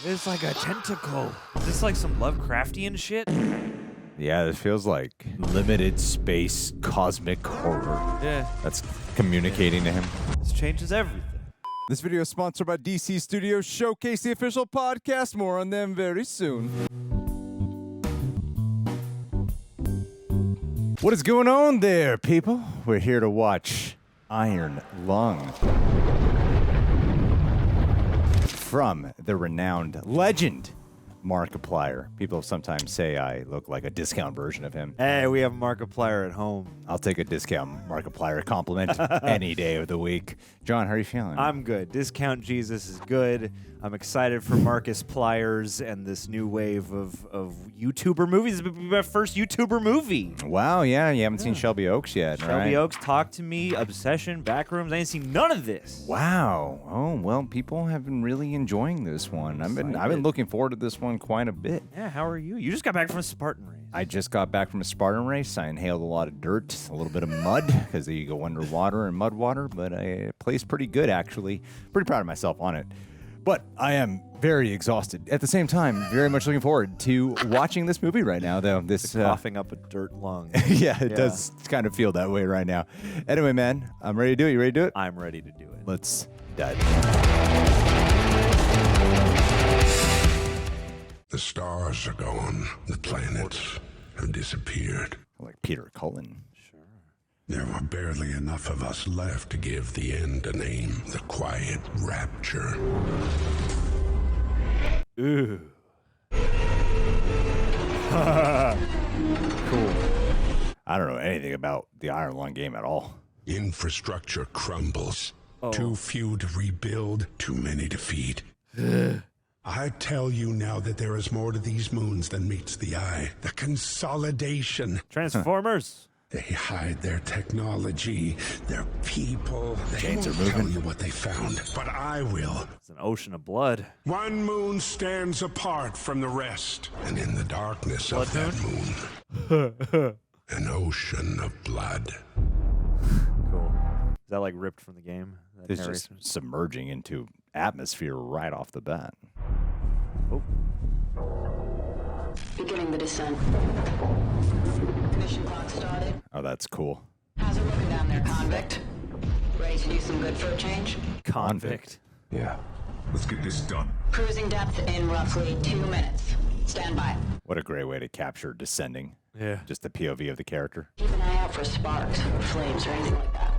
It's like a tentacle. Is this like some Lovecraftian shit? Yeah, this feels like limited space cosmic horror. Yeah. That's communicating to him. This changes everything. This video is sponsored by DC Studios Showcase, the official podcast. More on them very soon. What is going on there, people? We're here to watch Iron Lung from the renowned legend Markiplier. People sometimes say I look like a discount version of him. Hey, we have Markiplier at home. I'll take a discount Markiplier compliment any day of the week. John, how are you feeling? I'm good. Discount Jesus is good. I'm excited for Marcus Pliers and this new wave of YouTuber movies. This will be my first YouTuber movie. Wow, yeah, you haven't seen Shelby Oaks yet, right? Shelby Oaks, Talk to Me, Obsession, Backrooms. I ain't seen none of this. Wow. Oh, well, people have been really enjoying this one. I've been looking forward to this one quite a bit. Yeah, how are you? You just got back from a Spartan race. I just got back from a Spartan race. I inhaled a lot of dirt, a little bit of mud, because you go underwater and mud water, but I placed pretty good, actually. Pretty proud of myself on it. But I am very exhausted. At the same time, very much looking forward to watching this movie right now, though. This coughing up a dirt lung. Yeah, it does kind of feel that way right now. Anyway, man, I'm ready to do it. You ready to do it? I'm ready to do it. Let's dive. The stars are gone. The planets have disappeared. Like Peter Cullen. There were barely enough of us left to give the end a name. The Quiet Rapture. Ooh. Cool. I don't know anything about the Iron Lung game at all. Infrastructure crumbles. Too few to rebuild, too many to feed. I tell you now that there is more to these moons than meets the eye. The consolidation. Transformers. They hide their technology, their people. They won't tell you what they found, but I will. It's an ocean of blood. One moon stands apart from the rest, and in the darkness of that moon, an ocean of blood. Cool. Is that like ripped from the game? It's just submerging into atmosphere right off the bat. Oh. Beginning the descent. Mission clock started. Oh, that's cool. How's it looking down there, convict? Ready to do some good for a change? Convict. Yeah. Let's get this done. Cruising depth in roughly 2 minutes. Stand by. What a great way to capture descending. Yeah. Just the POV of the character. Keep an eye out for sparks or flames or anything like that.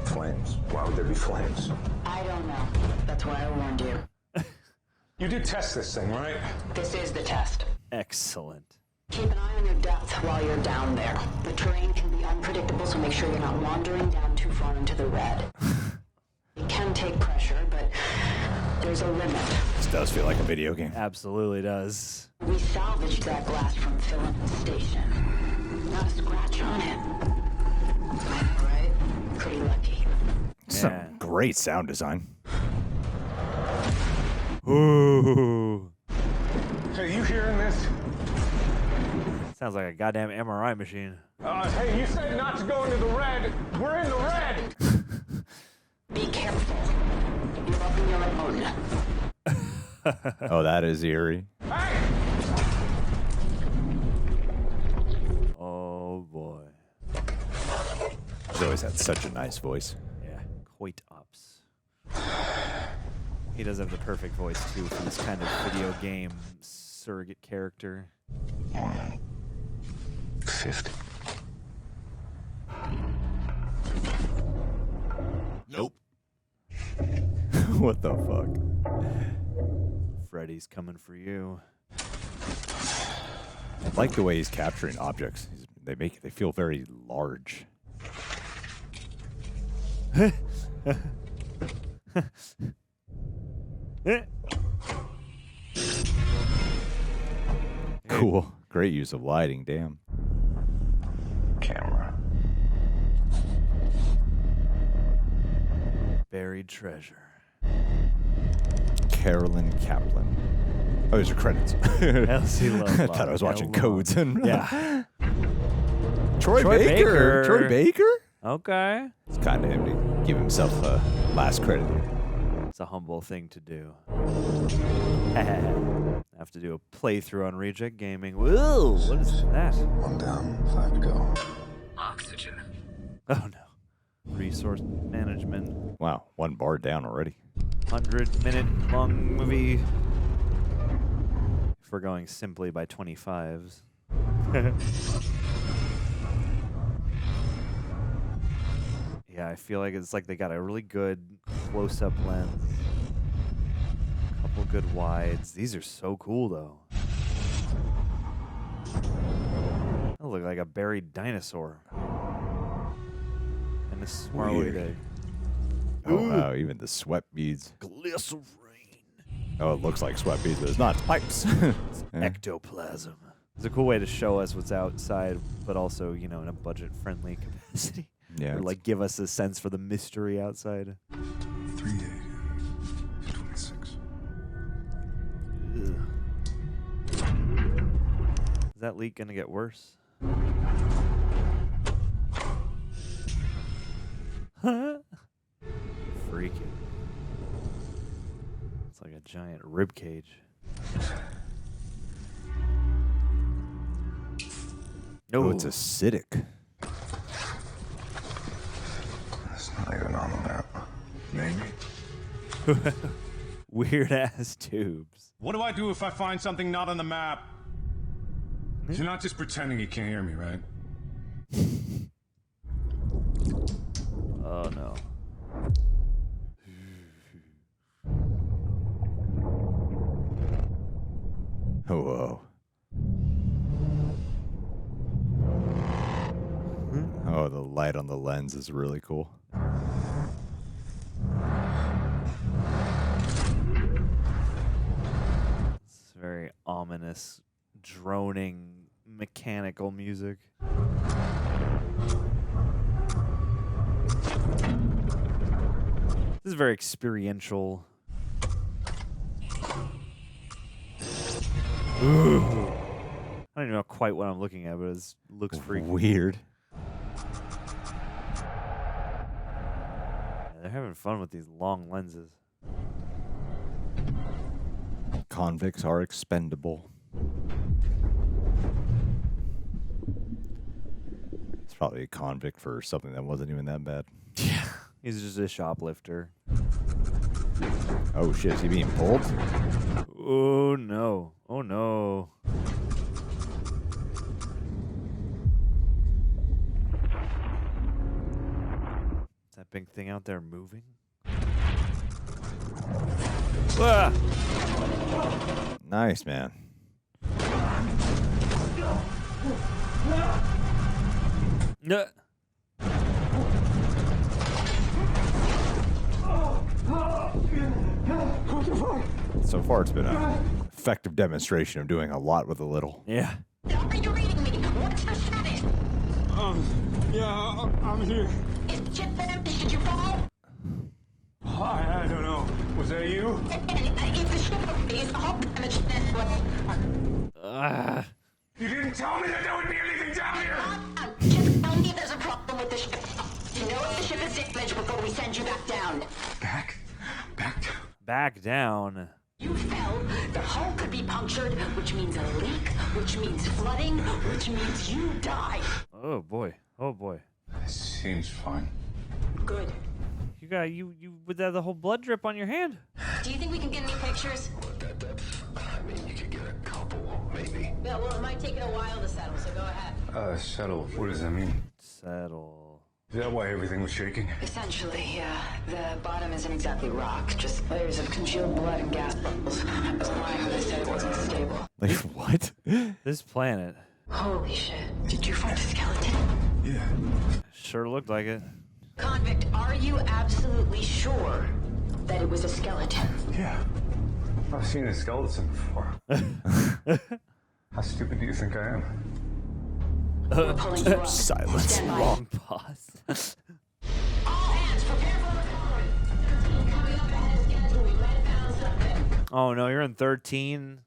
Flames. Why would there be flames? I don't know. That's why I warned you. You did test this thing, right? This is the test. Excellent. Keep an eye on your depth while you're down there. The terrain can be unpredictable, so make sure you're not wandering down too far into the red. It can take pressure, but there's a limit. This does feel like a video game. Absolutely does. We salvaged that glass from Phillips Station. Not a scratch on it. Right? Pretty lucky. Some great sound design. Ooh. Hey, you hearing this? Sounds like a goddamn MRI machine. Hey, you said not to go into the red. We're in the red. Be careful. You're up in your own. Oh, that is eerie. Hey! Oh boy. He's always had such a nice voice. Yeah. Quite ops. He does have the perfect voice too for this kind of video game surrogate character. 150. Nope. What the fuck? Freddy's coming for you. I like the way he's capturing objects. They feel very large. Cool. Great use of lighting, damn. Camera. Buried treasure. Carolyn Kaplan. Oh, those are credits. Elsie Love. I thought I was watching codes. Yeah. Troy Baker. Troy Baker? Okay. It's kind of him to give himself a last credit here. It's a humble thing to do. Have to do a playthrough on Reject Gaming. Whoa, what is that? 1 down, 5 to go. Oxygen. Oh no. Resource management. Wow, 1 bar down already. 100-minute long movie. If we're going simply by 25s. Yeah, I feel like it's like they got a really good close-up lens. A couple good wides. These are so cool, though. That look like a buried dinosaur. And a Smartwood egg. Oh, wow, even the sweat beads. Glycerine. Oh, it looks like sweat beads, but it's not. It's pipes. Ectoplasm. It's a cool way to show us what's outside, but also, you know, in a budget-friendly capacity. Yeah. Or, like, give us a sense for the mystery outside. 3-8, 26. Ugh. Is that leak gonna get worse? Freaky. It's like a giant rib cage. Oh, it's acidic. It's not even on the map. Maybe. Weird ass tubes. What do I do if I find something not on the map? You're not just pretending you can't hear me, right? Oh no. Oh, whoa. Oh, the light on the lens is really cool. It's very ominous, droning, mechanical music. This is very experiential. Ooh. I don't even know quite what I'm looking at, but it looks freaky. Weird. Yeah, they're having fun with these long lenses. Convicts are expendable. It's probably a convict for something that wasn't even that bad. Yeah. He's just a shoplifter. Oh shit, is he being pulled? Oh no. Oh no. Is that big thing out there moving? Ah! Nice, man. No. So far, it's been an effective demonstration of doing a lot with a little. Yeah. Are you reading me? What's the status? Yeah, I'm here. Is the ship there? Did you fall? I don't know. Was that you? If the ship is all damaged, then what? You didn't tell me that there would be anything down here! Just tell me there's a problem with the ship. Know if the ship is damaged before we send you back down. Back down. Back down. You fell, the hull could be punctured, which means a leak, which means flooding, which means you die. Oh boy. Oh boy. Seems fine. Good. You got you with that the whole blood drip on your hand. Do you think we can get any pictures? At that depth, I mean, you could get a couple, maybe. Yeah, well, it might take it a while to settle, so go ahead. Settle. What does that mean? Settle. Is that why everything was shaking? Essentially, yeah. The bottom isn't exactly rock, just layers of congealed blood and gas bubbles. That's why they said it wasn't stable. Like, what? This planet Holy shit. Did you find a skeleton? Yeah. sure looked like it. Convict, are you absolutely sure that it was a skeleton? Yeah. I've seen a skeleton before. How stupid do you think I am? We're pulling you up. Silence. Stand by. Long pause. All hands, prepare for recovery. Coming up ahead of schedule, we might have found something. Oh no, you're in 13.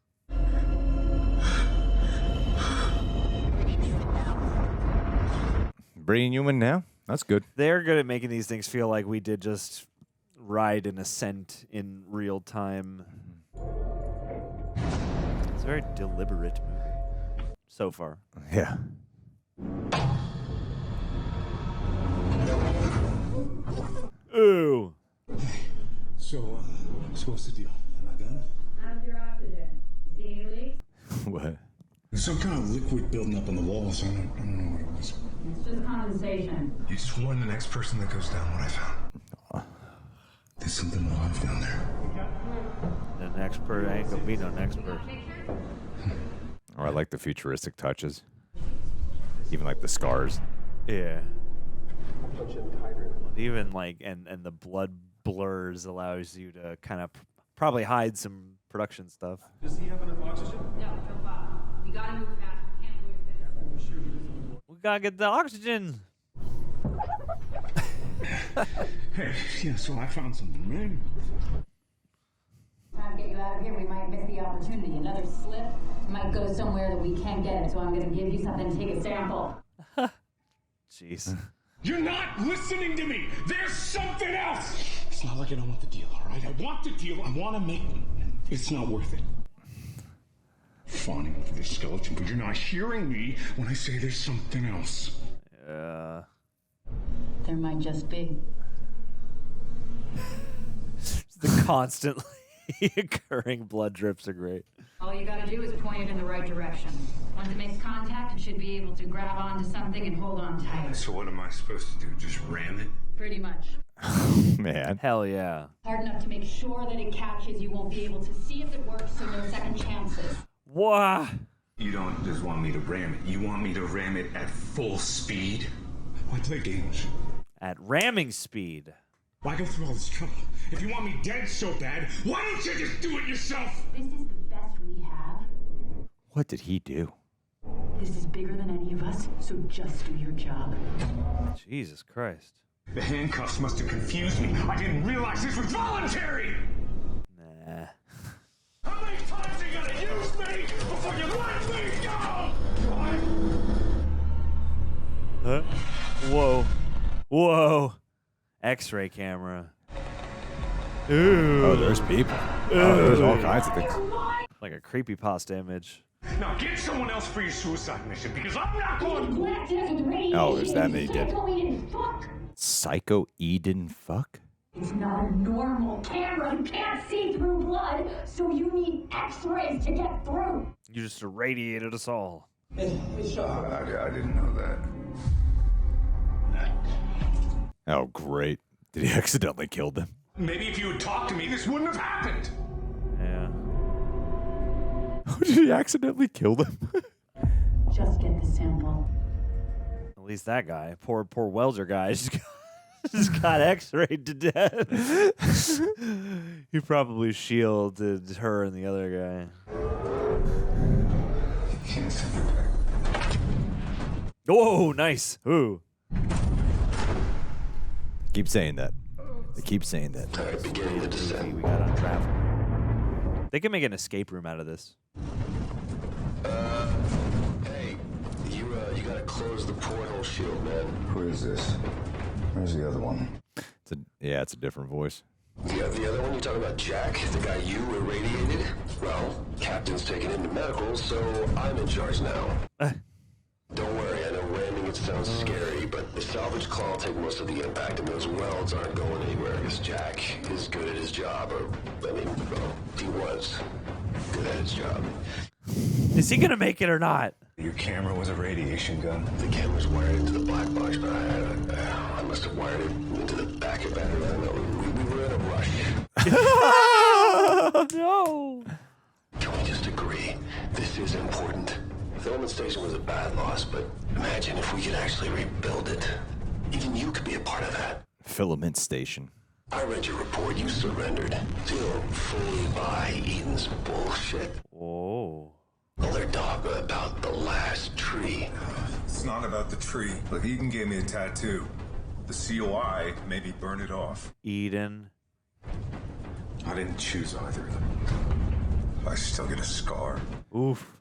Bringing you in now? That's good. They're good at making these things feel like we did just ride an ascent in real time. It's a very deliberate movie so far. Yeah. Ooh. So what's the deal? Am I done? How's your oxygen? See any leaks? What? There's some kind of liquid building up on the walls. I don't know what it was. It's just condensation. You just warn the next person that goes down what I found. There's something alive down there. The next person ain't gonna be no next person. Oh, I like the futuristic touches. Even like the scars. Yeah. Even like and the blood blurs allows you to kind of probably hide some production stuff. Does he have enough oxygen? No, no problem. We gotta move fast. We can't lose this. We gotta get the oxygen. Hey, yeah, so I found something, man. Trying to get you out of here, we might miss the opportunity. Another slip might go somewhere that we can't get it, so I'm gonna give you something to take a sample. Jeez. You're not listening to me! There's something else! It's not like I don't want the deal, all right? I want the deal. I want to make one. It's not worth it. Fawning over this skeleton, but you're not hearing me when I say there's something else. Yeah. There might just be. The constantly occurring blood drips are great. All you gotta do is point it in the right direction. Once it makes contact, it should be able to grab onto something and hold on tight. So what am I supposed to do? Just ram it? Pretty much. Man. Hell yeah. Hard enough to make sure that it catches, you won't be able to see if it works, so no second chances. Wah. You don't just want me to ram it. You want me to ram it at full speed? Why play games? At ramming speed. Why go through all this trouble? If you want me dead so bad, why don't you just do it yourself? This is the best we have. What did he do? This is bigger than any of us, so just do your job. Jesus Christ. The handcuffs must have confused me. I didn't realize this was voluntary! Nah. How many times are you gonna use me before you let me go? Huh? Whoa. Whoa. X-ray camera. Ooh. Oh, there's people. Oh, there's all kinds of things. Like a creepypasta image. Now get someone else for your suicide mission, because I'm not going. Oh, there's that many dead. Psycho Eden fuck? It's not a normal camera. You can't see through blood, so you need X-rays to get through. You just irradiated us all. I didn't know that. Oh, great. Did he accidentally kill them? Maybe if you had talked to me, this wouldn't have happened. Yeah. Did he accidentally kill them? Just get the sample. At least that guy, poor welder guy, just got X-rayed to death. He probably shielded her and the other guy. Oh, nice. Ooh. Keep saying that. They keep saying that. Alright, beginning the descent. We got unraveled. They can make an escape room out of this. Hey, you gotta close the portal shield, man. Who is this? Where's the other one? It's a different voice. The other one you talking about, Jack? The guy you irradiated? Well, Captain's taking him to medical, so I'm in charge now. Don't worry, I know ramming it sounds scary, but the salvage claw will take most of the impact, and those welds aren't going anywhere, because Jack is good at his job, he was good at his job. Is he gonna make it or not? Your camera was a radiation gun. The camera's wired into the black box, but I must have wired it into the back of that. I don't know. We were in a rush. No. Can we just agree? This is important. The filament station was a bad loss, but imagine if we could actually rebuild it. Even you could be a part of that. Filament station. I read your report. You surrendered. So you don't fully buy Eden's bullshit. Oh. Well, they're talking about the last tree. It's not about the tree. Look, Eden gave me a tattoo. The COI maybe burn it off. Eden. I didn't choose either of them. I still get a scar. Oof.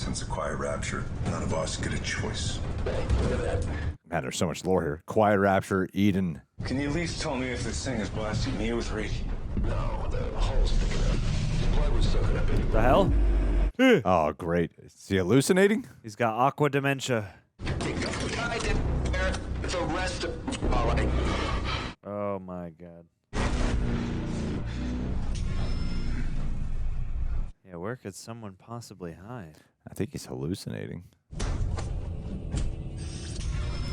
Since the Quiet Rapture, none of us get a choice. Hey, look at that. Man, there's so much lore here. Quiet Rapture, Eden. Can you at least tell me if this thing is blasting me with radiation? No, the hull's picking up. Blood was soaking up anyway. The hell? Oh, great. Is he hallucinating? He's got aqua dementia. I didn't care. The rest of... All right. Oh my god. Yeah, where could someone possibly hide? I think he's hallucinating.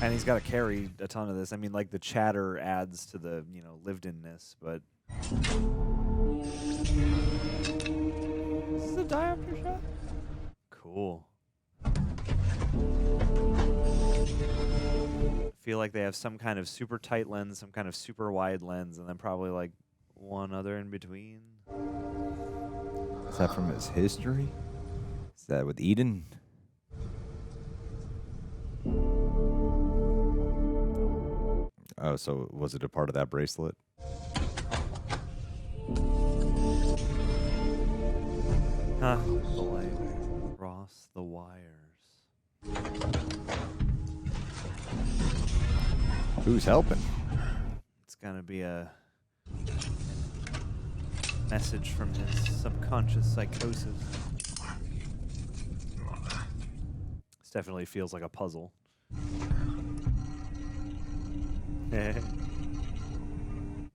And he's got to carry a ton of this. I mean, like, the chatter adds to the, lived-inness, but... Is this a diopter shot? Cool. I feel like they have some kind of super tight lens, some kind of super wide lens, and then probably, like, one other in between. Is that from his history? Is that with Eden? Oh, so was it a part of that bracelet? Huh. The light across the wires. Who's helping? It's gonna be a message from his subconscious psychosis. This definitely feels like a puzzle.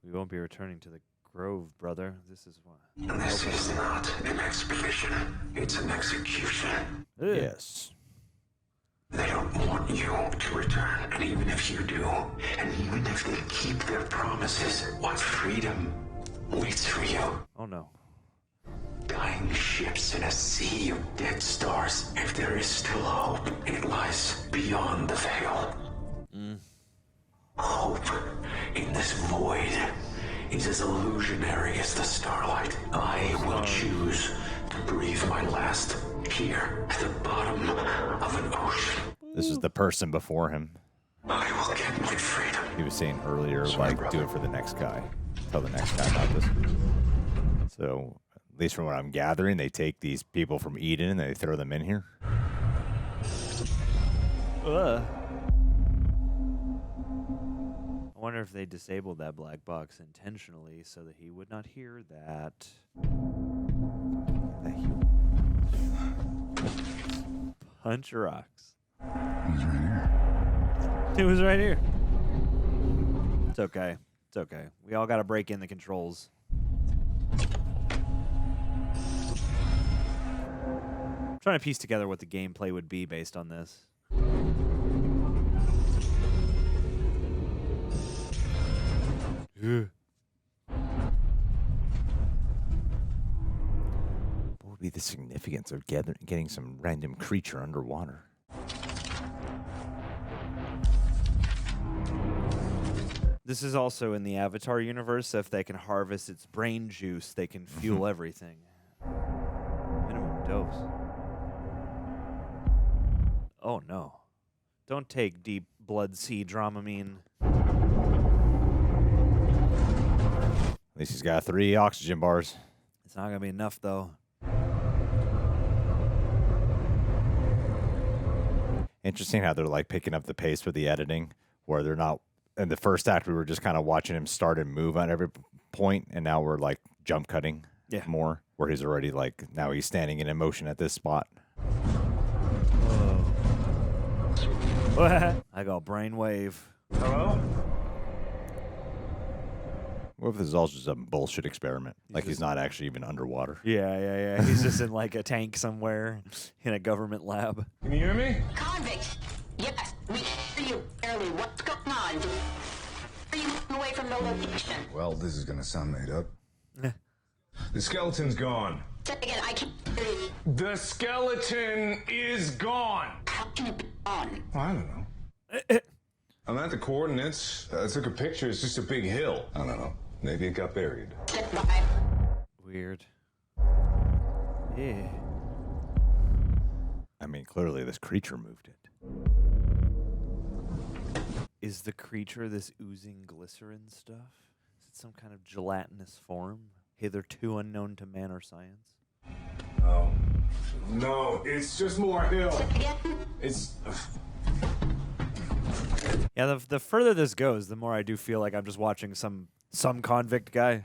We won't be returning to the Grove, brother. This is why. This is not an expedition. It's an execution. Yes. They don't want you to return. And even if you do, and even if they keep their promises, what freedom waits for you? Oh no. Dying ships in a sea of dead stars. If there is still hope, it lies beyond the veil. Hope in this void is as illusionary as the starlight. I will choose to breathe my last here at the bottom of an ocean. This is the person before him. I will get my freedom. He was saying earlier, Sorry, like, brother. do it for the next guy. Tell the next guy about this. So, at least from what I'm gathering, they take these people from Eden and they throw them in here. I wonder if they disabled that black box intentionally so that he would not hear that. Punch rocks. He's right here. It was right here. It's okay. It's okay. We all got to break in the controls. I'm trying to piece together what the gameplay would be based on this. What would be the significance of getting some random creature underwater? This is also in the Avatar universe. So if they can harvest its brain juice, they can fuel everything. Minimum dose. Oh no. Don't take deep blood sea Dramamine. At least he's got 3 oxygen bars. It's not going to be enough, though. Interesting how they're like picking up the pace with the editing, where they're not. In the first act, we were just kind of watching him start and move on every point, and now we're like jump cutting more, where he's already like, now he's standing in motion at this spot. I got brainwave. Hello? What if this is all just a bullshit experiment? He's not actually even underwater. Yeah. He's just in like a tank somewhere in a government lab. Can you hear me? Convict! Yes, we hear you barely. What's going on? Are you moving away from the location? Well, this is gonna sound made up. The skeleton's gone. Say again, I can't hear you. The skeleton is gone. How can it be on? I don't know. I'm at the coordinates. I took a picture. It's just a big hill. I don't know. Maybe it got buried. Get by. Weird. Yeah. I mean, clearly this creature moved it. Is the creature this oozing glycerin stuff? Is it some kind of gelatinous form, hitherto unknown to man or science? Oh, No, it's just more hill. It's... Yeah, the further this goes, the more I do feel like I'm just watching some convict guy.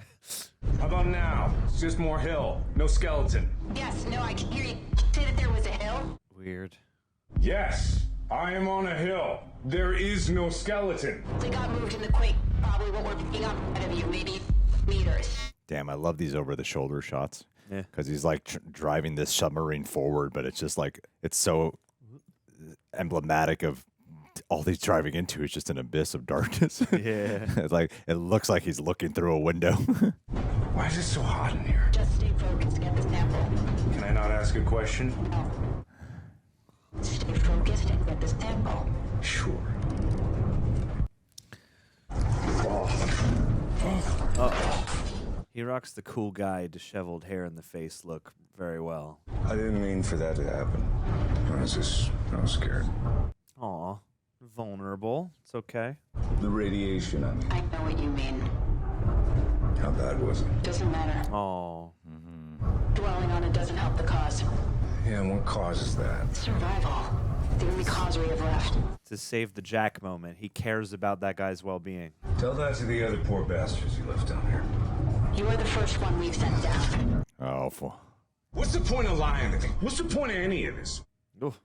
How about now? It's just more hill. No skeleton. Yes, no, I can hear you say that there was a hill. Weird. Yes, I am on a hill. There is no skeleton. They got moved in the quake. Probably what we're picking up ahead of you, maybe meters. Damn, I love these over-the-shoulder shots. Yeah. Because he's like driving this submarine forward, but it's just like, it's so emblematic of all he's driving into is just an abyss of darkness. Yeah. It's like, it looks like he's looking through a window. Why is it so hot in here? Just stay focused, get the sample. Can I not ask a question? No. Stay focused and get the sample. Sure. He rocks the cool guy, disheveled hair in the face look very well. I didn't mean for that to happen. I was scared. Aw, vulnerable. It's okay. The radiation, I mean. I know what you mean. How bad was it? Doesn't matter. Aw. Dwelling on it doesn't help the cause. Yeah, and what causes that? Survival. The only cause we have left. To save the Jack moment, he cares about that guy's well-being. Tell that to the other poor bastards you left down here. You are the first one we've sent down. Oh, What's the point of lying to me? What's the point of any of this? Oof.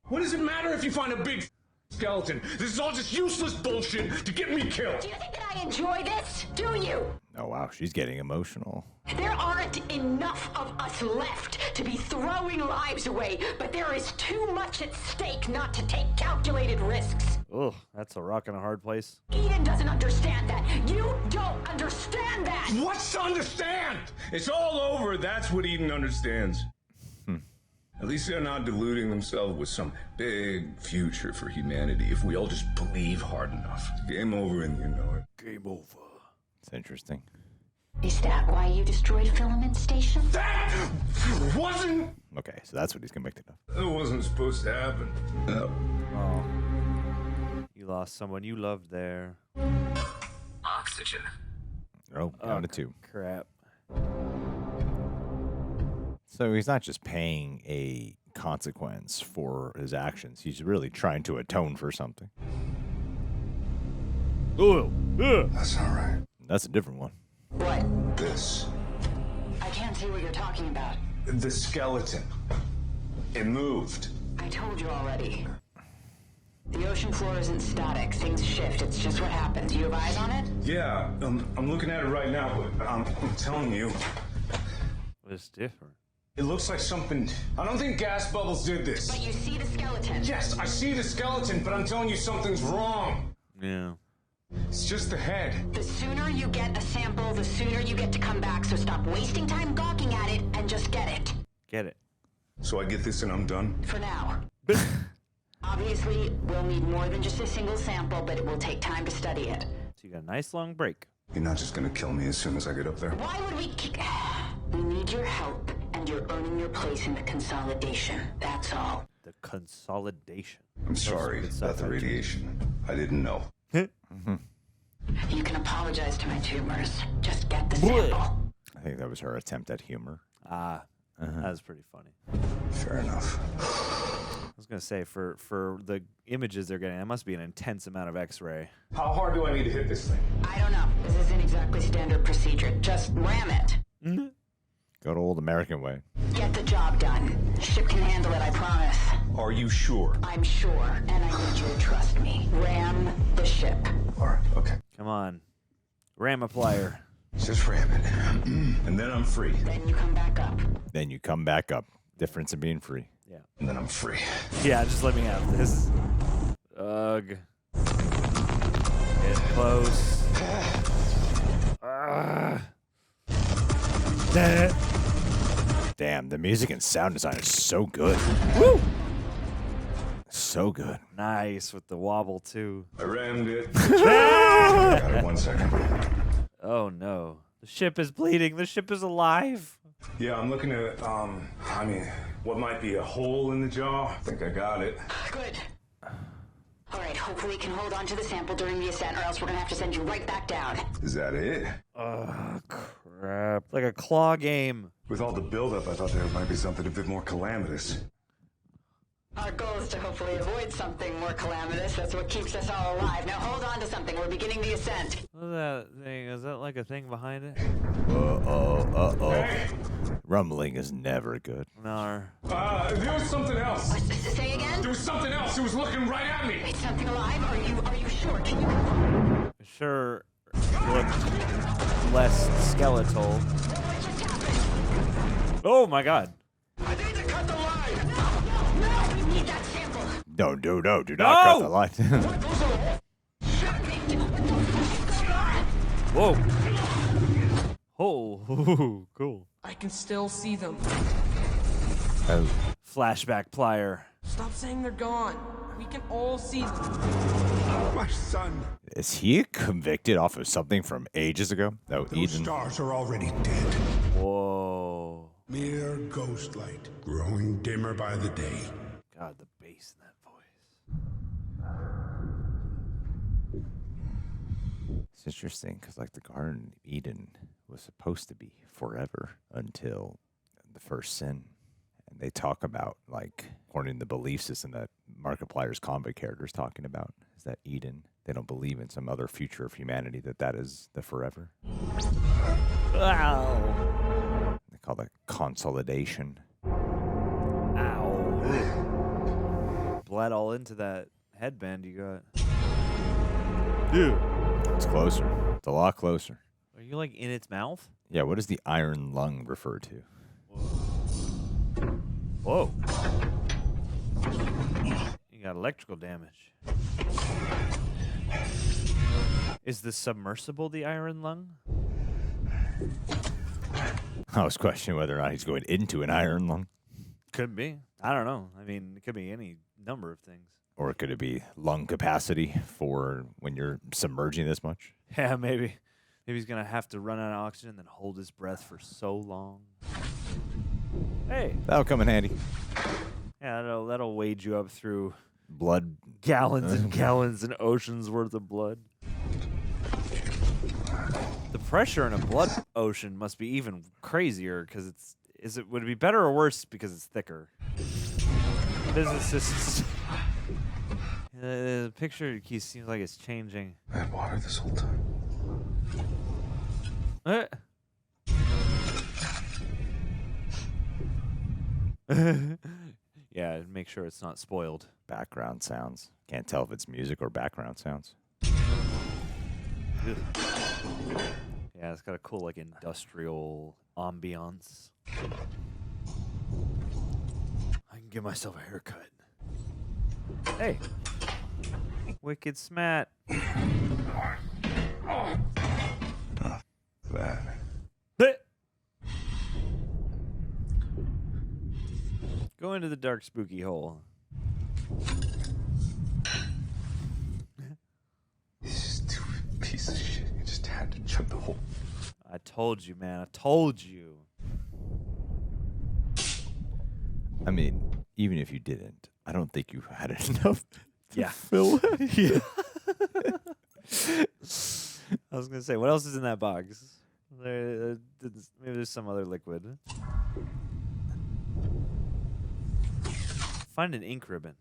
What does it matter if you find a big skeleton? This is all just useless bullshit to get me killed. Do you think that I enjoy this? Do you? oh wow, she's getting emotional. There aren't enough of us left to be throwing lives away, but there is too much at stake not to take calculated risks. Ugh, that's a rock and a hard place. Eden doesn't understand that. You don't understand that. What's to understand? It's all over. That's what Eden understands. At least they're not deluding themselves with some big future for humanity if we all just believe hard enough. Game over and you know it. Game over. It's interesting. Is that why you destroyed Filament Station? That wasn't... Okay, so that's what he's convicted of. That wasn't supposed to happen. No. Oh. You lost someone you loved there. Oxygen. Oh, down to 2. Crap. So he's not just paying a consequence for his actions. He's really trying to atone for something. Oh, That's not right. That's a different one. What? This. I can't see what you're talking about. The skeleton. It moved. I told you already. The ocean floor isn't static. Things shift. It's just what happens. You have eyes on it? Yeah, I'm looking at it right now, but I'm telling you, it's different. it looks like something... I don't think gas bubbles did this. But you see the skeleton. Yes, I see the skeleton, but I'm telling you something's wrong. Yeah. It's just the head. The sooner you get a sample, the sooner you get to come back. So stop wasting time gawking at it and just get it. Get it. So I get this and I'm done? For now. Obviously, we'll need more than just a single sample, but it will take time to study it. So you got a nice long break. You're not just gonna kill me as soon as I get up there? Why would we... We need your help, and you're earning your place in the consolidation. That's all. The consolidation. I'm sorry good about the sci-fi radiation. I didn't know. You can apologize to my tumors. Just get the sample. I think that was her attempt at humor. Ah, that was pretty funny. Fair enough. I was going to say, for the images they're getting, that must be an intense amount of X-ray. How hard do I need to hit this thing? I don't know. This isn't exactly standard procedure. Just ram it. Good old American way. Get the job done. Ship can handle it, I promise. Are you sure? I'm sure, and I need you to trust me. Ram the ship. All right, okay. Come on. Ramiplier. Just ram it. And then I'm free. Then you come back up. Then you come back up. Difference in being free. Yeah. And then I'm free. Yeah, just let me have this. Ugh. Get close. Damn, the music and sound design is so good. Woo! So good. Nice with the wobble, too. I rammed it. Got it 1 second. Oh, no. The ship is bleeding. The ship is alive. Yeah, I'm looking at, what might be a hole in the jaw. I think I got it. Good. All right, hopefully we can hold on to the sample during the ascent, or else we're going to have to send you right back down. Is that it? Oh, crap. Like a claw game. With all the buildup, I thought there might be something a bit more calamitous. Our goal is to hopefully avoid something more calamitous. That's what keeps us all alive. Now hold on to something. We're beginning the ascent. What's that thing? Is that like a thing behind it? Uh-oh. Rumbling is never good. No. There was something else. Say again? There was something else. It was looking right at me. Is something alive? Are you sure? Can you... Sure looked less skeletal. Oh my god. I need to cut the line. No, we need that sample. No, do not cut the light. Whoa. Oh, cool. I can still see them. Oh. Flashback plier. Stop saying they're gone. We can all see them. My son. Is he convicted off of something from ages ago? No, Those Eden. stars are already dead. Whoa. Mere ghost light, growing dimmer by the day. God, the bass in that voice. It's interesting because, like, the Garden of Eden was supposed to be forever until the first sin. And they talk about, like, according to the belief system that Markiplier's comic character is talking about, is that Eden, they don't believe in some other future of humanity, that is the forever. Ow. They call that consolidation. Ow. Bled all into that headband you got. Dude. It's closer. It's a lot closer. Are you, like, in its mouth? Yeah, what does the iron lung refer to? Whoa. You got electrical damage. Is the submersible the iron lung? I was questioning whether or not he's going into an iron lung. Could be. I don't know. I mean, it could be any number of things. Or could it be lung capacity for when you're submerging this much? Yeah, maybe. Maybe he's going to have to run out of oxygen and then hold his breath for so long. Hey. That'll come in handy. Yeah, that'll wade you up through Blood. gallons and gallons and oceans worth of blood. The pressure in a blood ocean must be even crazier because would it be better or worse because it's thicker? Physicists. The picture seems like it's changing. I had water this whole time. Yeah, make sure it's not spoiled. Background sounds. Can't tell if it's music or background sounds. Yeah, it's got a cool, like, industrial ambiance. I can give myself a haircut. Hey. Wicked smat. That. Go into the dark, spooky hole. This stupid piece of shit. You just had to chug the hole. I told you, man. I told you. I mean, even if you didn't, I don't think you had enough to Yeah. fill it. Yeah. I was going to say, what else is in that box? Maybe there's some other liquid. Find an ink ribbon.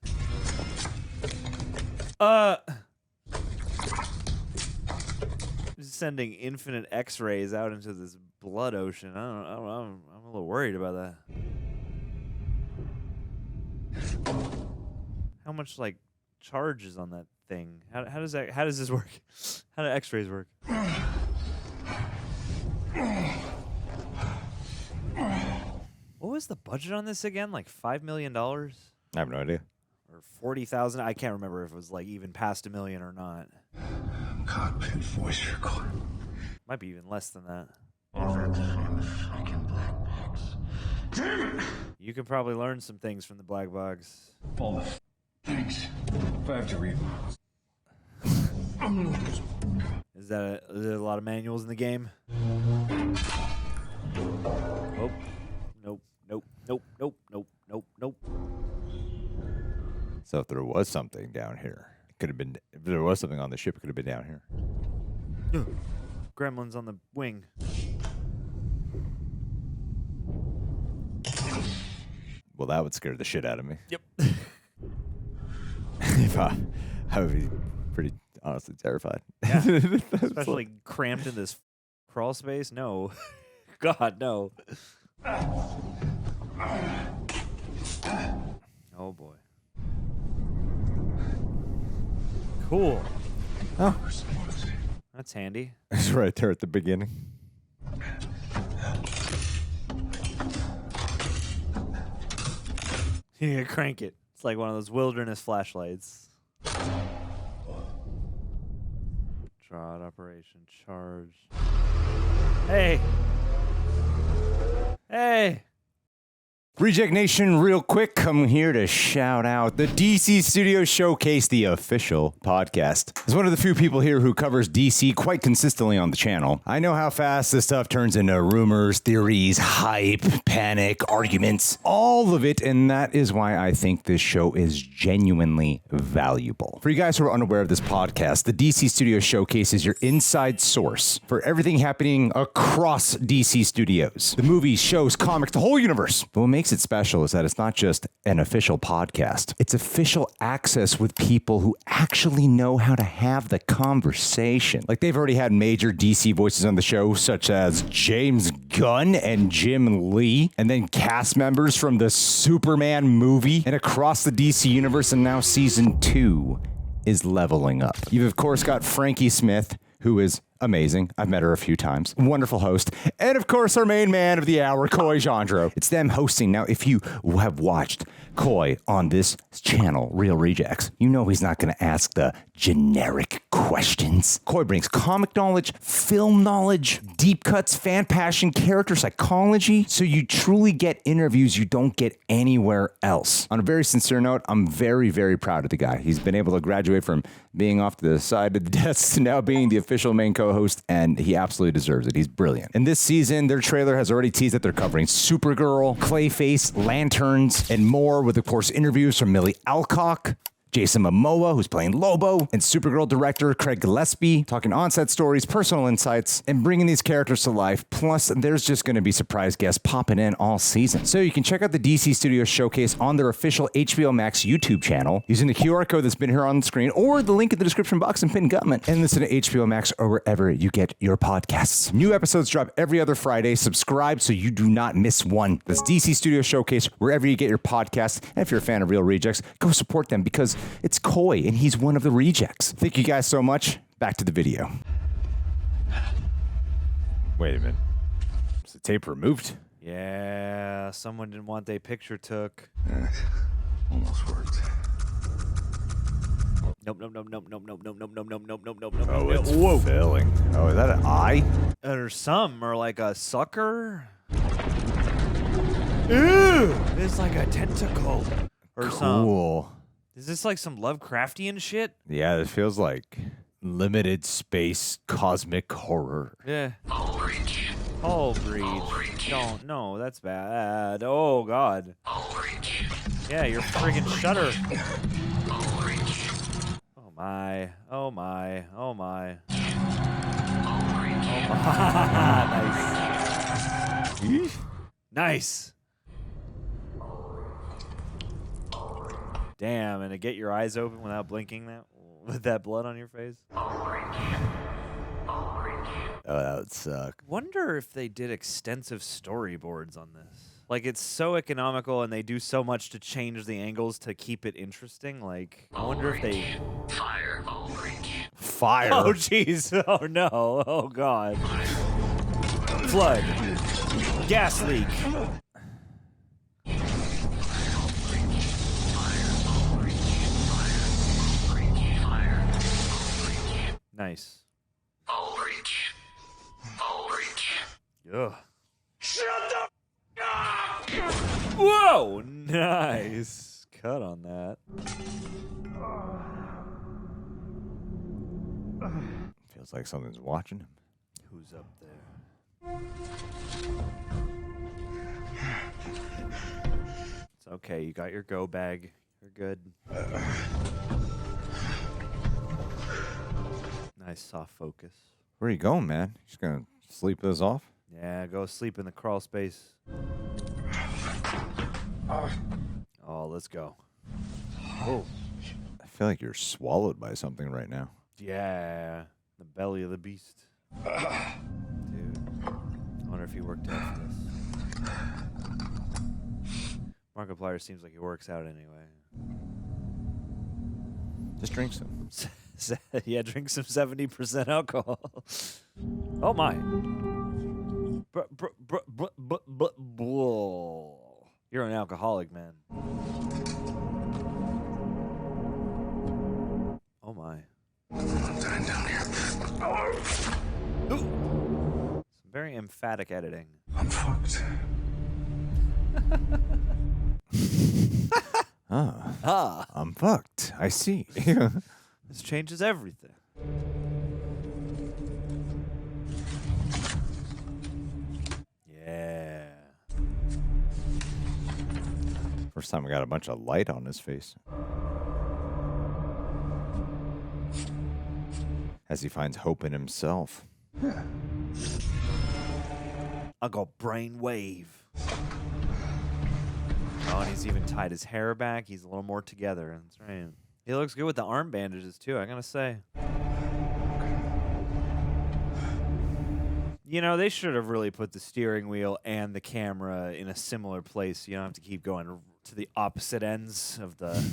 Just sending infinite X-rays out into this blood ocean. I'm a little worried about that. How much, like, charge is on that thing? How does this work? How do X-rays work? What was the budget on this again? Like $5 million? I have no idea. Or 40,000? I can't remember if it was, like, even past $1 million or not. Cockpit voice recorder. Might be even less than that. Freaking black box. Damn it! You could probably learn some things from the black box. All the things. If I have to read Is there a lot of manuals in the game? Nope. So if there was something down here, it could have been. If there was something on the ship, it could have been down here. Gremlins on the wing. Well, that would scare the shit out of me. Yep. I would be pretty honestly terrified. Yeah. Especially cramped in this crawl space. No. God, no. Oh, boy. Cool. Oh. That's handy. It's right there at the beginning. You crank it. It's like one of those wilderness flashlights. Draw it, operation, charge. Hey! Hey! Reject Nation, real quick, I'm here to shout out the DC Studio Showcase, the official podcast. As one of the few people here who covers DC quite consistently on the channel, I know how fast this stuff turns into rumors, theories, hype, panic, arguments, all of it, and that is why I think this show is genuinely valuable. For you guys who are unaware of this podcast, the DC Studio Showcase is your inside source for everything happening across DC Studios. The movies, shows, comics, the whole universe. But what makes it special is that it's not just an official podcast. It's official access with people who actually know how to have the conversation. Like, they've already had major DC voices on the show, such as James Gunn and Jim Lee, and then cast members from the Superman movie and across the DC universe, and now season 2 is leveling up. You've, of course, got Frankie Smith, who is amazing. I've met her a few times. Wonderful host. And of course, our main man of the hour, Coy Jandro. It's them hosting. Now, if you have watched Coy on this channel, Real Rejects, you know he's not going to ask the generic questions. Coy brings comic knowledge, film knowledge, deep cuts, fan passion, character psychology, so you truly get interviews you don't get anywhere else. On a very sincere note, I'm very, very proud of the guy. He's been able to graduate from being off to the side of the desk to now being the official main co-host, and he absolutely deserves it. He's brilliant. And this season, their trailer has already teased that they're covering Supergirl, Clayface, Lanterns, and more, with, of course, interviews from Millie Alcock, Jason Momoa, who's playing Lobo, and Supergirl director Craig Gillespie, talking on-set stories, personal insights, and bringing these characters to life. Plus, there's just going to be surprise guests popping in all season. So you can check out the DC Studios Showcase on their official HBO Max YouTube channel using the QR code that's been here on the screen, or the link in the description box and pinned comment, and listen to HBO Max or wherever you get your podcasts. New episodes drop every other Friday. Subscribe so you do not miss one. That's DC Studios Showcase wherever you get your podcasts. And if you're a fan of Real Rejects, go support them, because it's Coy, and he's one of the rejects. Thank you guys so much. Back to the video. Wait a minute. Is the tape removed? Yeah, someone didn't want their picture took. Almost worked. Nope. Oh, it's failing. Oh, is that an eye? Or some, or like a sucker. Ew! It's like a tentacle. Or some. Cool. Is this like some Lovecraftian shit? Yeah, this feels like limited space cosmic horror. Yeah. Hull breach. Don't. No, that's bad. Oh, God. Yeah, you're friggin' Shutter. Oh, my. Oh, my. Oh, my. Oh, my. Nice. Nice. Damn, and to get your eyes open without blinking that with that blood on your face. Oh, that would suck. Wonder if they did extensive storyboards on this. Like, it's so economical and they do so much to change the angles to keep it interesting. Like, I wonder if they... Fire. Fire? Oh, jeez. Oh, no. Oh, God. Flood. Gas leak. Nice. Ugh. Shut the up! Whoa! Nice. Cut on that. Feels like something's watching him. Who's up there? It's okay. You got your go bag. You're good. Nice soft focus. Where are you going, man? Just gonna sleep those off? Yeah, go sleep in the crawl space. let's go. Oh. I feel like you're swallowed by something right now. Yeah. The belly of the beast. Dude. I wonder if he worked out for this. Markiplier seems like he works out anyway. Just drink some. Yeah, drink some 70% alcohol. Oh my. You're an alcoholic, man. Oh my. I'm dying down here. Some very emphatic editing. I'm fucked. I'm fucked. I see. This changes everything. Yeah. First time I got a bunch of light on his face. As he finds hope in himself. I'll go brainwave. Oh, and he's even tied his hair back. He's a little more together. That's right. He looks good with the arm bandages, too, I gotta say. You know, they should have really put the steering wheel and the camera in a similar place. You don't have to keep going to the opposite ends of the...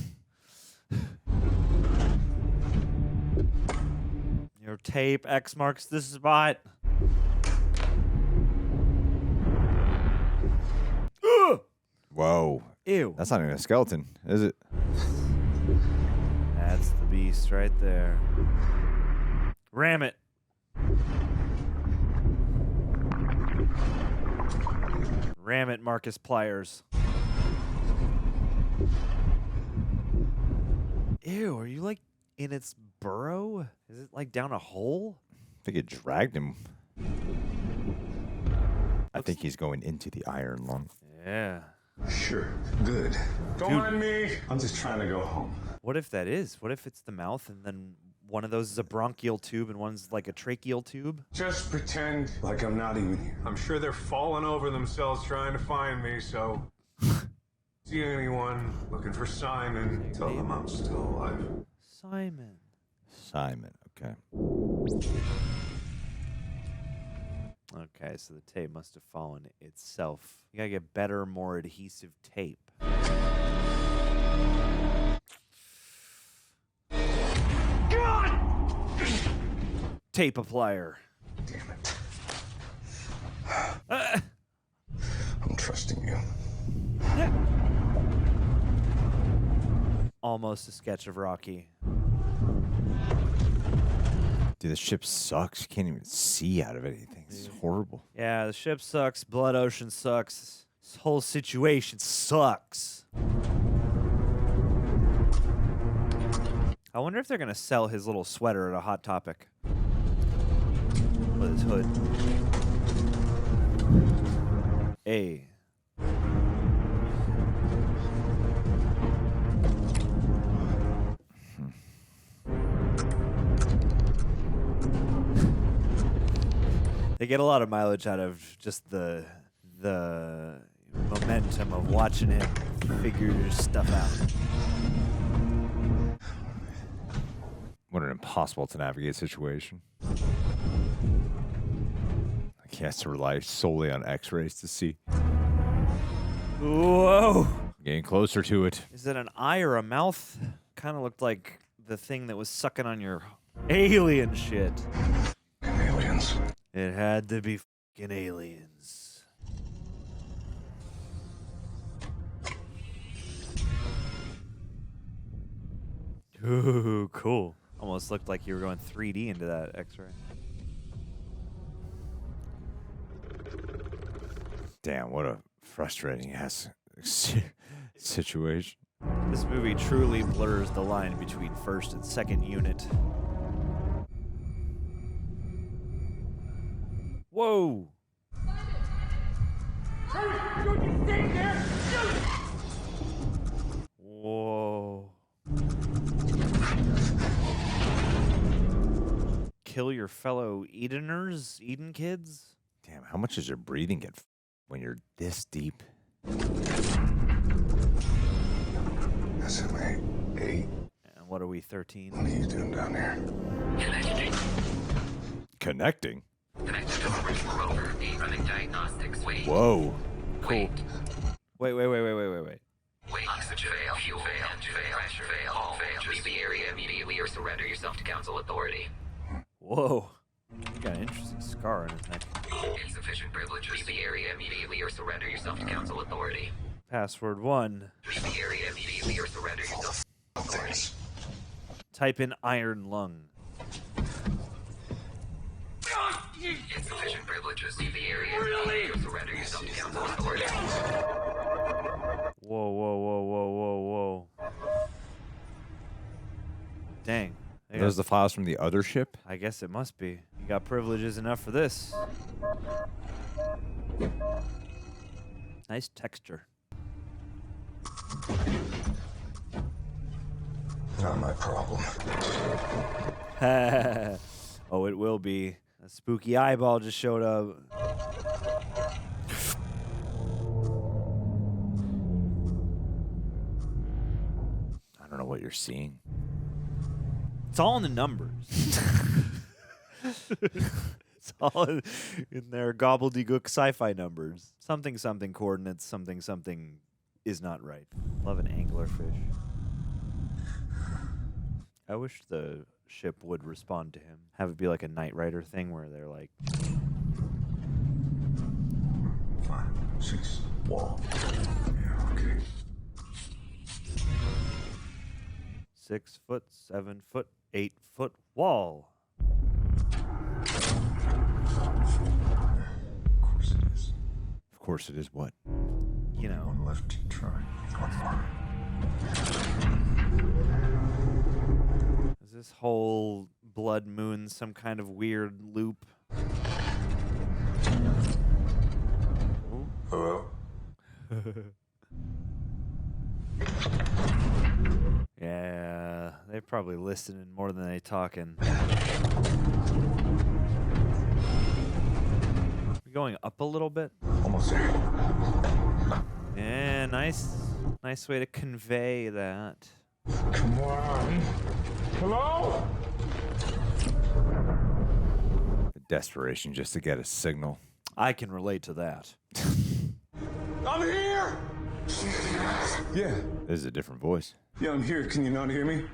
Your tape, X marks the spot. Whoa. Ew. That's not even a skeleton, is it? That's the beast right there. Ram it. Ram it, Marcus Pliers. Ew, are you like in its burrow? Is it like down a hole? I think it dragged him. I think he's going into the iron lung. Yeah. Sure. Good. Don't mind me. I'm just trying to go home. What if that is? What if it's the mouth and then one of those is a bronchial tube and one's like a tracheal tube? Just pretend like I'm not even here. I'm sure they're falling over themselves trying to find me, so... See anyone looking for Simon, tell them I'm still alive. Simon. Simon, okay. Okay, so the tape must have fallen itself. You gotta get better, more adhesive tape. God! Tape applier. Damn it. I'm trusting you. Almost a sketch of Rocky. Dude, the ship sucks. You can't even see out of anything. It's horrible. Yeah, the ship sucks. Blood Ocean sucks. This whole situation sucks. I wonder if they're going to sell his little sweater at a Hot Topic. With his hood. Hey. They get a lot of mileage out of just the momentum of watching him figure stuff out. What an impossible to navigate situation. Like he has to rely solely on x-rays to see. Whoa! Getting closer to it. Is it an eye or a mouth? Kind of looked like the thing that was sucking on your alien shit. Aliens. It had to be fucking aliens. Ooh, cool. Almost looked like you were going 3D into that X-ray. Damn, what a frustrating ass situation. This movie truly blurs the line between first and second unit. Whoa! Whoa. Kill your fellow Edeners? Eden kids? Damn, how much does your breathing get when you're this deep? Guess I'm 8. And what are we, 13? What are you doing down here? Connecting? Connected to the original rover. Running diagnostics. Wait. Whoa. Cool. Wait. Wait. Oxygen fail. Fuel fail. Pressure fail. All fail. Leave the area immediately or surrender yourself to council authority. Whoa. You got an interesting scar on his neck. Insufficient privileges. Leave the area immediately or surrender yourself to council authority. Password 1. Leave the area immediately or surrender yourself to authority. Type in iron lung. Insufficient privileges. Leave the area immediately or surrender yourself to council authority. Whoa. Dang. Those the files from the other ship? I guess it must be. You got privileges enough for this. Nice texture. Not my problem. Oh, it will be. A spooky eyeball just showed up. I don't know what you're seeing. It's all in the numbers. It's all in their gobbledygook sci-fi numbers. Something coordinates, something is not right. Love an anglerfish. I wish the ship would respond to him. Have it be like a Knight Rider thing where they're like... 5, 6, wall. Yeah, okay. 6 foot, 7 foot, 8 foot wall. Of course it is. Of course it is what? You know. One left to try. One more. Is this whole blood moon some kind of weird loop? Hello? Yeah, they're probably listening more than they talking. We going up a little bit? Almost there. Yeah, nice way to convey that. Come on. Hello? The desperation just to get a signal. I can relate to that. I'm here! Yeah. This is a different voice. Yeah, I'm here. Can you not hear me?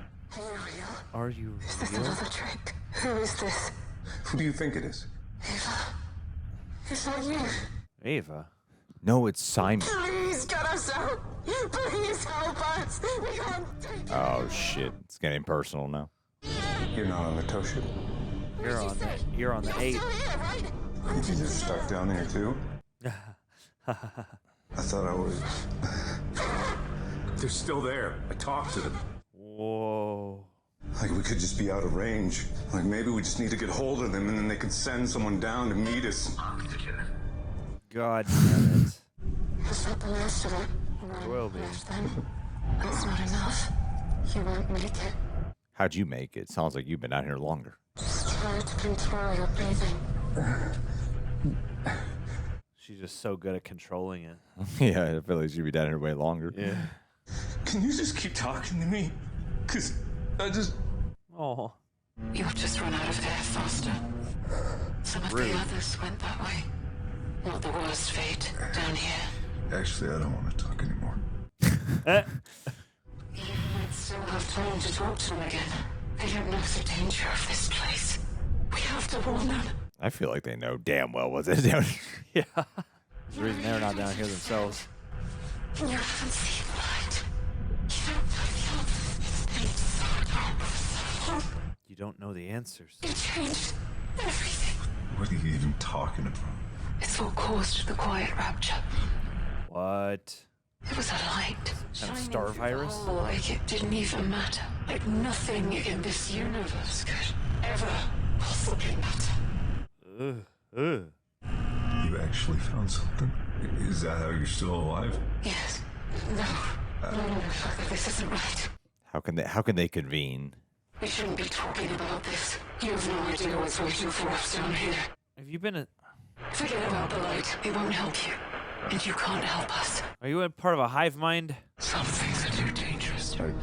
Are you Is this real? another trick? Who is this? Who do you think it is? It's not you. Ava. No, it's Simon. Please get us out. Please help us. We can't take it. Oh, shit. It's getting personal now. You're not on the tow ship. You're on the 8. Still here, right? You just stuck down here too? I thought I was. They're still there. I talked to them. Whoa. Like we could just be out of range. Like maybe we just need to get hold of them and then they can send someone down to meet us. God damn it. That's not the last of it. It will be. Then. That's not enough. You won't make it. How'd you make it? Sounds like you've been out here longer. Just try to control your breathing. She's just so good at controlling it. Yeah, I feel like she'd be down here way longer. Yeah. Can you just keep talking to me? Cause I just... Oh. You've just run out of air faster. Some of the others went that way. Not the worst fate down here. Actually, I don't want to talk anymore. You might still have time to talk to them again. They don't know the danger of this place. We have to warn them. I feel like they know damn well what's down here. Yeah. There's a reason they're not down here themselves. You haven't seen light. You don't know the answers. It's so dark. You don't know the answers. You changed everything. What are you even talking about? It's what caused the Quiet Rapture. What? It was a light. Kind of star virus? Like it didn't even matter. Like nothing in this universe could ever possibly matter. You actually found something? Is that how you're still alive? Yes. No. No, this isn't right. How can they convene? We shouldn't be talking about this. You have no idea what's waiting for us down here. Have you been a... Forget about the light. It won't help you. And you can't help us. Are you a part of a hive mind? Some things are too dangerous to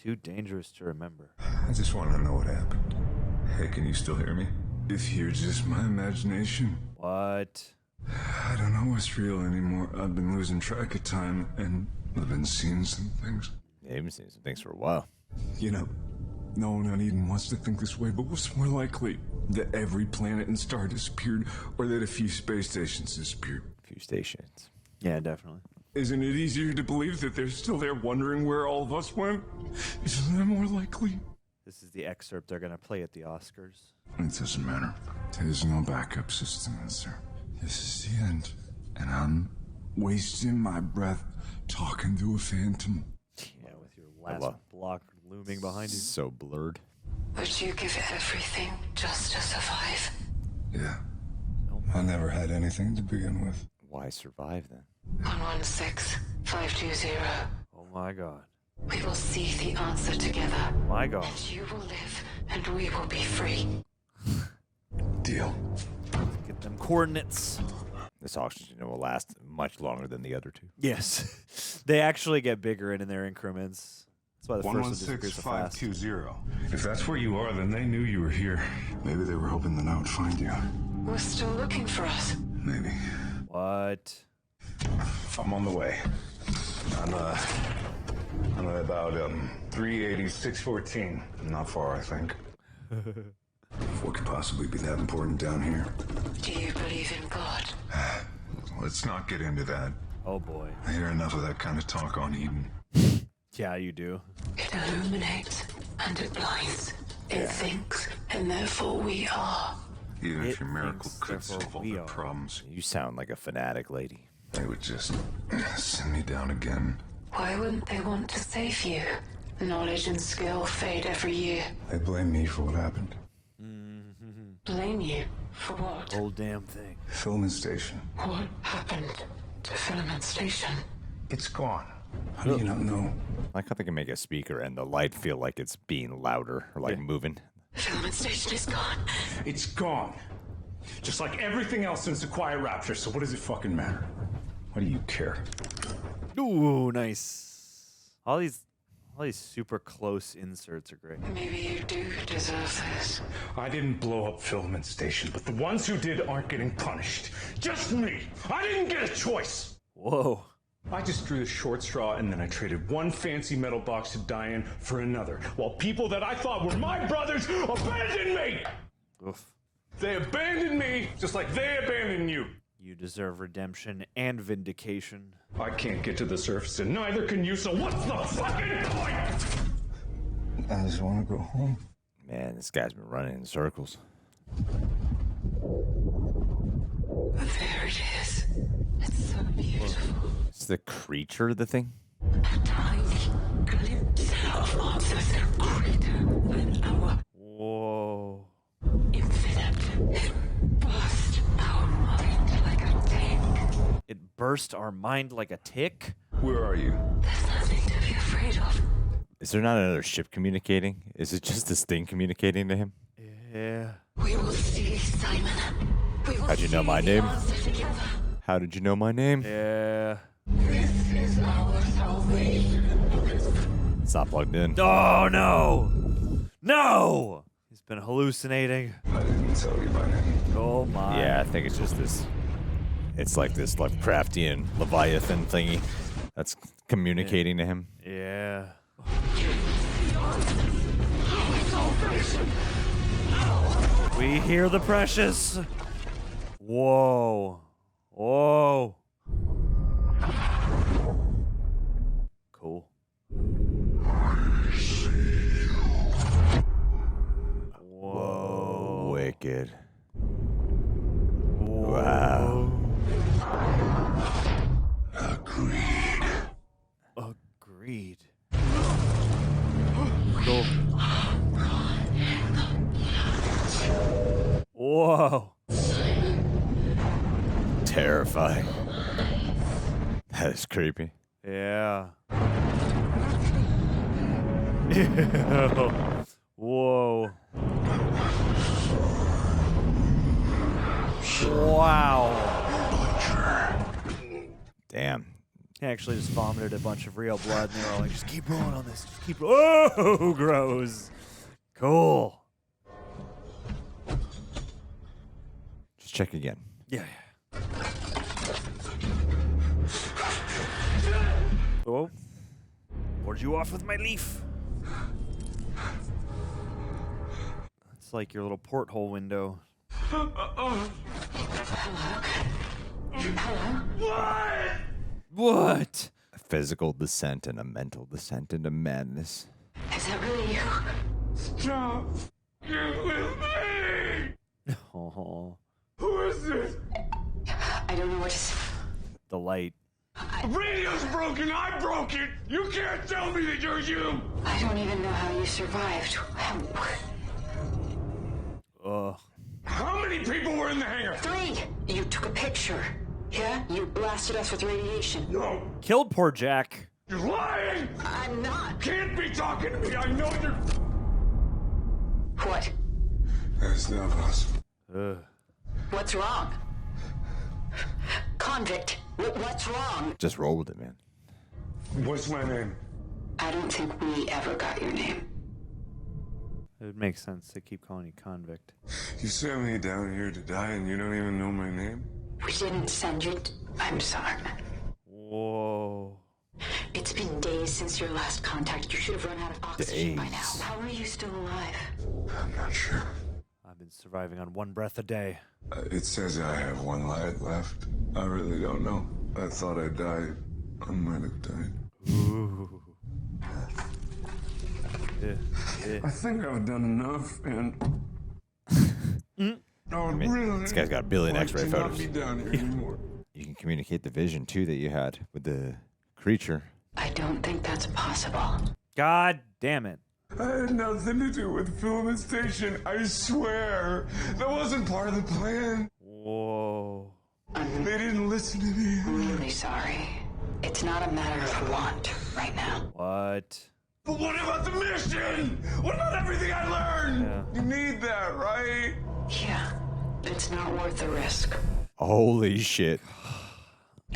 Too dangerous to remember. I just want to know what happened. Hey, can you still hear me? If you're just my imagination. What? I don't know what's real anymore. I've been losing track of time, and I've been seeing some things. Yeah, you've been seeing some things for a while. You know, no one on Eden wants to think this way, but what's more likely? That every planet and star disappeared, or that a few space stations disappeared? A few stations. Yeah, definitely. Isn't it easier to believe that they're still there wondering where all of us went? Isn't that more likely? This is the excerpt they're going to play at the Oscars. It doesn't matter. There's no backup system, is there? This is the end. And I'm wasting my breath talking to a phantom. Yeah, with your last block looming behind you. So blurred. Would you give everything just to survive? Yeah. I never had anything to begin with. Why survive then? 116-520. Oh my god. We will seek the answer together. My god. And you will live, and we will be free. Deal. Get them coordinates. This oxygen will last much longer than the other two. Yes. They actually get bigger in their increments. That's why the first one disappears so fast. 116-520. If that's where you are, then they knew you were here. Maybe they were hoping that I would find you. We're still looking for us. Maybe. What? I'm on the way. I'm at about 380-614. Not far, I think. What could possibly be that important down here? Do you believe in God? Let's not get into that. Oh boy. I hear enough of that kind of talk on Eden. Yeah, you do. It illuminates and it blinds. It thinks, and therefore we are. Even if It your miracle thinks, could therefore solve all we their are. problems, You sound like a fanatic lady. they would just send me down again. Why wouldn't they want to save you? Knowledge and skill fade every year. They blame me for what happened. Blame you for what? Whole damn thing. Filming station. What happened to Filament Station? It's gone. How do you not know? Like how they can make a speaker and the light feel like it's being louder or like moving. Filament Station is gone. It's gone. Just like everything else since the Quiet Rapture, so what does it fucking matter? What do you care? Ooh, nice. All these super close inserts are great. Maybe you do deserve this. I didn't blow up Filament Station, but the ones who did aren't getting punished. Just me! I didn't get a choice! Whoa. I just drew the short straw and then I traded one fancy metal box to Diane for another, while people that I thought were my brothers abandoned me! Oof. They abandoned me just like they abandoned you. You deserve redemption and vindication. I can't get to the surface and neither can you, so what's the fucking point? I just want to go home. Man, this guy's been running in circles. There it is. It's so beautiful. Is the creature the thing? A tiny glimpse of answers greater than our Whoa. infinite. It burst our mind like a tick. It burst our mind like a tick? Where are you? There's nothing to be afraid of. Is there not another ship communicating? Is it just this thing communicating to him? Yeah. We will see, Simon. We will How'd you know see my the name? answer together. How did you know my name? Yeah. This is our salvation. It's not plugged in. Oh, no. No. He's been hallucinating. I didn't tell you my name. Oh, my. Yeah, I think it's just this. It's like this Lovecraftian Leviathan thingy that's communicating to him. Yeah. We hear the precious. Whoa. Whoa. Cool. Whoa. Wicked. Wow. Agreed. Agreed. Cool. Whoa. Terrifying. That is creepy. Yeah. Whoa. Wow. Damn. He actually just vomited a bunch of real blood, and they were all like, just keep rolling on this. Just keep Oh, gross. Cool. Just check again. Yeah. Oh. Where'd you off with my leaf? It's like your little porthole window. What? A physical descent and a mental descent into madness. Is that really you? Stop! Get with me! Oh, Who is this? I don't know what to say. the light. The radio's broken! I broke it! You can't tell me that you're you! I don't even know how you survived. Ugh. How many people were in the hangar? 3! You took a picture. Yeah? You blasted us with radiation. No! Killed poor Jack. You're lying! I'm not. Can't be talking to me! I know you're... What? That's not possible. Ugh. What's wrong? Convict, what's wrong? Just roll with it, man. What's my name? I don't think we ever got your name. It would make sense to keep calling you convict. You sent me down here to die and you don't even know my name? We didn't send you. I'm sorry. Whoa. It's been days since your last contact. You should have run out of oxygen by now. How are you still alive? I'm not sure. I've been surviving on one breath a day. It says I have one life left. I really don't know. I thought I died. I might have died. Ooh. Yeah. I think I've done enough, and I mean, this guy's got a billion X-ray not photos. be down here anymore. You can communicate the vision, too, that you had with the creature. I don't think that's possible. God damn it. I had nothing to do with filming station, I swear. That wasn't part of the plan. Whoa. I'm They didn't listen to me. really sorry. It's not a matter of want right now. What? But what about the mission? What about everything I learned? Yeah. You need that, right? Yeah, it's not worth the risk. Holy shit.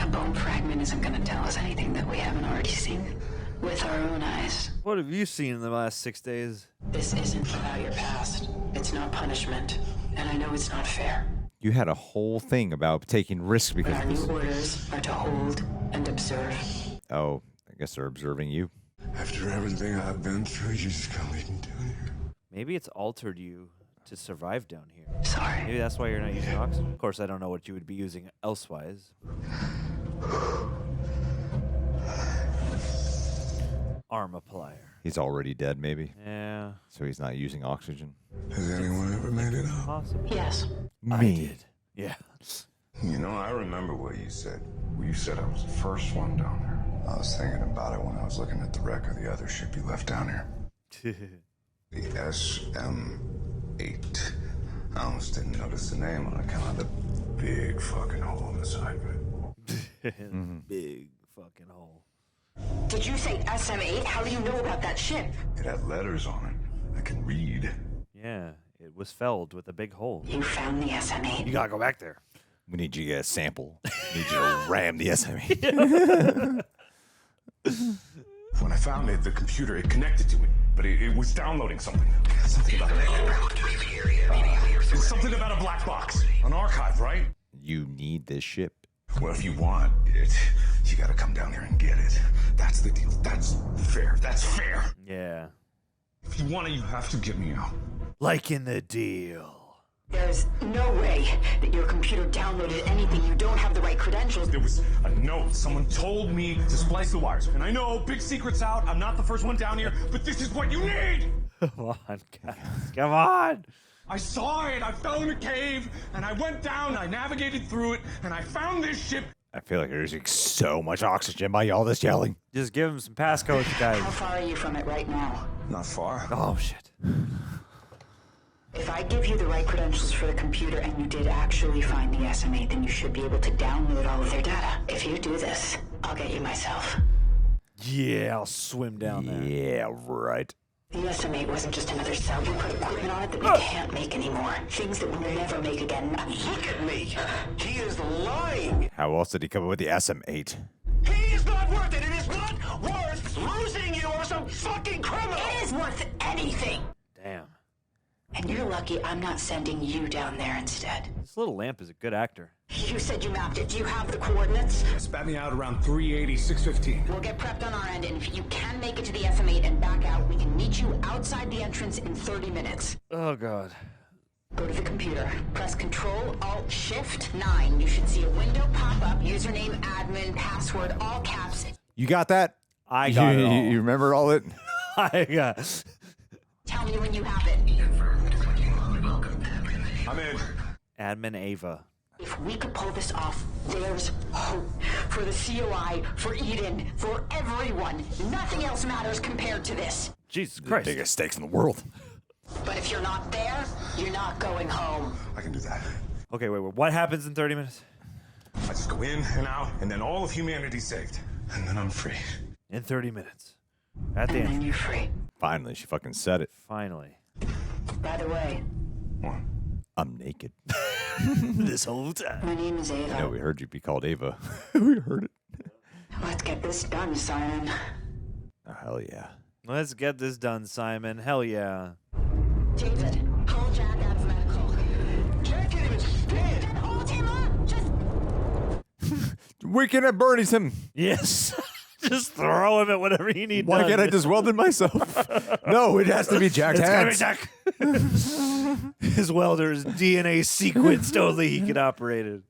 A bone fragment isn't going to tell us anything that we haven't already seen with our own eyes. What have you seen in the last 6 days? This isn't about your past. It's not punishment. And I know it's not fair. You had a whole thing about taking risks But because our of new this. orders are to hold and observe. Oh, I guess they're observing you. After everything I've been through, you just gonna leave me down here. Maybe it's altered you to survive down here. Sorry. Maybe that's why you're not using oxygen. Of course, I don't know what you would be using elsewise. Armaplier. He's already dead, maybe. Yeah. So he's not using oxygen. Has anyone ever made it up? Possible. Yes. I did. Yeah. You know, I remember what you said. You said I was the first one down there. I was thinking about it when I was looking at the wreck of the other ship you left down here. The SM-8. I almost didn't notice the name on account of the big fucking hole in the side of it. Big fucking hole. Did you say SM-8? How do you know about that ship? It had letters on it. I can read. Yeah, it was felled with a big hole. You found the SM-8. You gotta go back there. We need you to get a sample. We need you to ram the SMA. When I found it, the computer, it connected to it, but it was downloading something. Something about it's something about a black box, an archive, right? You need this ship. Well, if you want it, you gotta come down here and get it. That's the deal. That's fair. That's fair. Yeah. If you want it, you have to get me out. Like in the deal. There's no way that your computer downloaded anything. You don't have the right credentials. There was a note. Someone told me to splice the wires. And I know, big secret's out. I'm not the first one down here, but this is what you need! Come on, guys. Come on. I saw it. I fell in a cave, and I went down, I navigated through it, and I found this ship. I feel like you're using so much oxygen by all this yelling. Just give him some passcodes, guys. How far are you from it right now? Not far. Oh, shit. If I give you the right credentials for the computer and you did actually find the SM-8, then you should be able to download all of their data. If you do this, I'll get you myself. Yeah, I'll swim down there. Yeah, right. The SM-8 wasn't just another cell. You put equipment on it that we can't make anymore. Things that we'll never make again. Look at me. He is lying. How else did he come up with the SM-8? He's not not worth losing you or some fucking criminal! It is worth anything! Damn. And you're lucky I'm not sending you down there instead. This little lamp is a good actor. You said you mapped it. Do you have the coordinates? Spat me out around 380, 615. We'll get prepped on our end, and if you can make it to the SM8 and back out, we can meet you outside the entrance in 30 minutes. Oh, God. Go to the computer. Press Control-Alt-Shift-9. You should see a window pop up. Username, admin, password, all caps. You got that? I got it all. You remember all it? I got Tell me when you have it. I'm in. Admin Ava. If we could pull this off, there's hope. For the COI, for Eden, for everyone. Nothing else matters compared to this. Jesus Christ. Biggest stakes in the world. But if you're not there, you're not going home. I can do that. Okay, wait. What happens in 30 minutes? I just go in and out, and then all of humanity's saved. And then I'm free. In 30 minutes. At the And then end. you're free. Finally, she fucking said it. Finally. By the way, I'm naked. This whole time. my name is I know Ava. we heard you be called Ava. We heard it. Let's get this done, Simon. Oh, hell yeah. Let's get this done, Simon. Hell yeah. David, call Jack out of medical. Jack can't even stand! Then hold him up! Just Weekend at Bernie's him. Yes. Just throw him at whatever you need Why done. can't I just weld it myself? No, it has to be Jack's It's gotta be hands. Jack. His welder's DNA sequenced only he could operate it.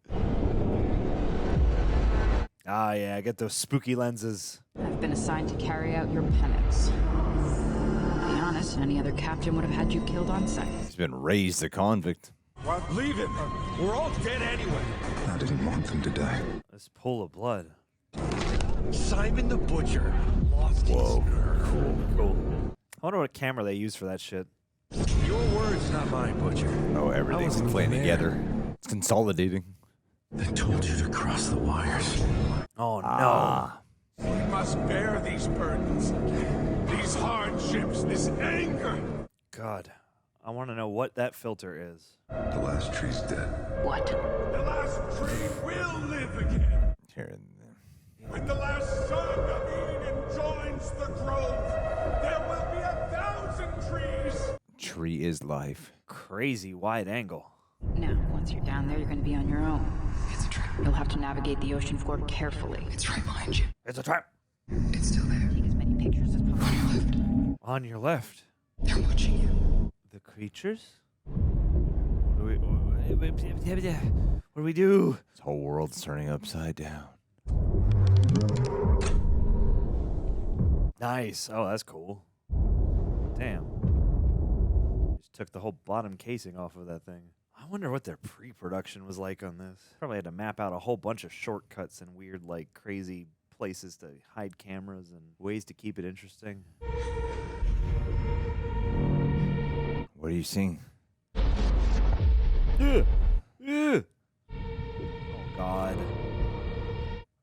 Ah, yeah, get those spooky lenses. I've been assigned to carry out your penance. To be honest, any other captain would have had you killed on sight. He's been raised a convict. What? Leave him. We're all dead anyway. I didn't want them to die. This pool of blood. Simon the Butcher lost his nerve. Cool. I wonder what camera they use for that shit. Your words, not mine, Butcher. Oh, everything's wasn't playing there. together. It's consolidating. They told you to cross the wires. Oh, no. We must bear these burdens, these hardships, this anger. God. I want to know what that filter is. The last tree's dead. what? The last tree will live again. Here and there. When the last son of Eden joins the grove, there will be 1,000 trees. Tree is life. Crazy wide angle. Now, once you're down there, you're going to be on your own. It's a trap. You'll have to navigate the ocean floor carefully. It's right behind you. It's a trap. It's still there. Take as many pictures as possible. On your left. They're watching you. The creatures? What do we do? This whole world's turning upside down. Nice. Oh, that's cool. Damn. Just took the whole bottom casing off of that thing. I wonder what their pre-production was like on this. Probably had to map out a whole bunch of shortcuts and weird, like, crazy places to hide cameras and ways to keep it interesting. What are you seeing? Oh, God.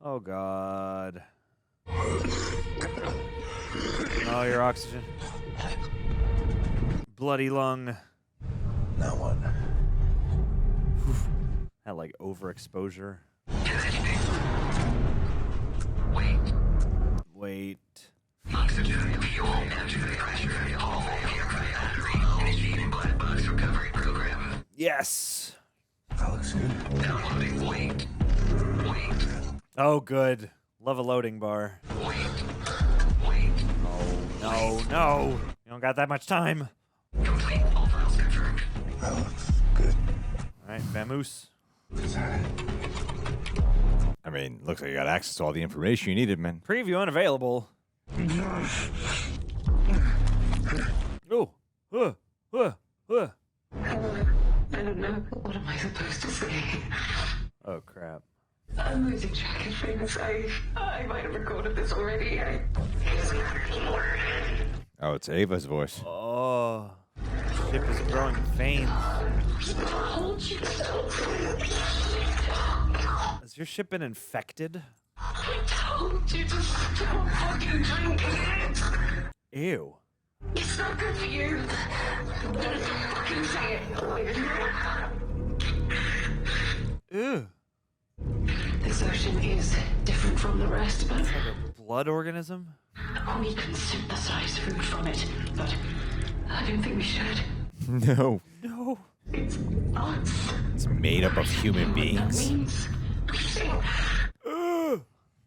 Oh, God. Oh, your oxygen. Bloody lung. Now what? Had, like, overexposure. Wait. Wait. Oxygen, fuel, anxiety, pressure, all initiating blood bugs recovery program. Yes. That looks good. Downloading. Wait. Oh, good. Love a loading bar. Wait. No, no. You don't got that much time. Complete. All files confirmed. That looks good. All right, vamoose. Is that it? I mean, looks like you got access to all the information you needed, man. Preview unavailable. Oh. I don't know. What am I supposed to say? Oh, crap. I'm losing track of things. I might have recorded this already. It doesn't matter anymore. Oh, it's Ava's voice. Oh. Ship is growing faint. Has your ship been infected? I told you to stop fucking drinking it. Ew. It's not good for you. Don't fucking say it. Ew. exertion is different from the rest, but It's like a blood organism? we can synthesize food from it, but I don't think we should. No. No. It's us. It's made up of human beings. That means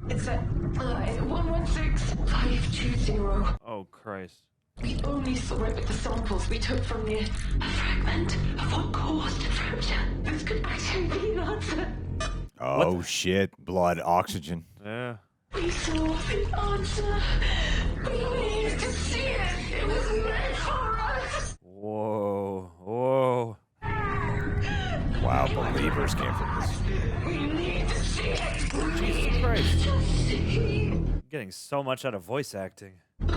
it's at 116520. Oh, Christ. We only saw it with the samples we took from the fragment of what caused fracture. This could actually be an answer. Oh, shit. Blood, oxygen. Yeah. We saw the answer. We needed to see it. It was meant for us. Whoa. Whoa. Wow, believers came from this. We need to see it. Jesus Christ. I'm getting so much out of voice acting. It's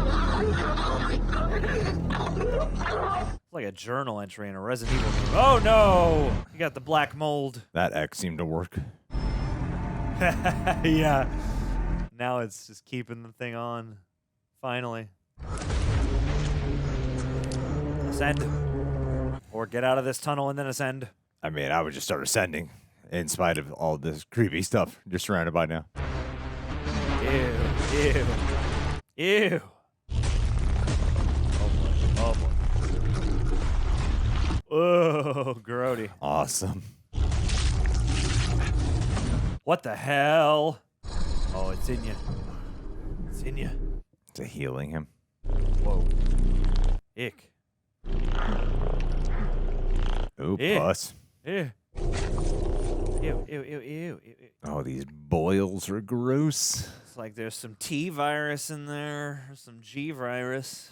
like a journal entry in a Resident Evil game. Oh no! You got the black mold. That X seemed to work. Yeah. Now it's just keeping the thing on. Finally. Ascend. Or get out of this tunnel and then ascend. I mean, I would just start ascending in spite of all this creepy stuff you're surrounded by now. Ew. Ew. Ew. Oh boy. Oh, grody. Awesome. What the hell? Oh, it's in you. It's in you. To healing him. Whoa. Ick. Ooh, Ew. pus. Ew. Ew, ew, ew, ew, ew. Oh, these boils are gross. It's like there's some T virus in there, or some G virus.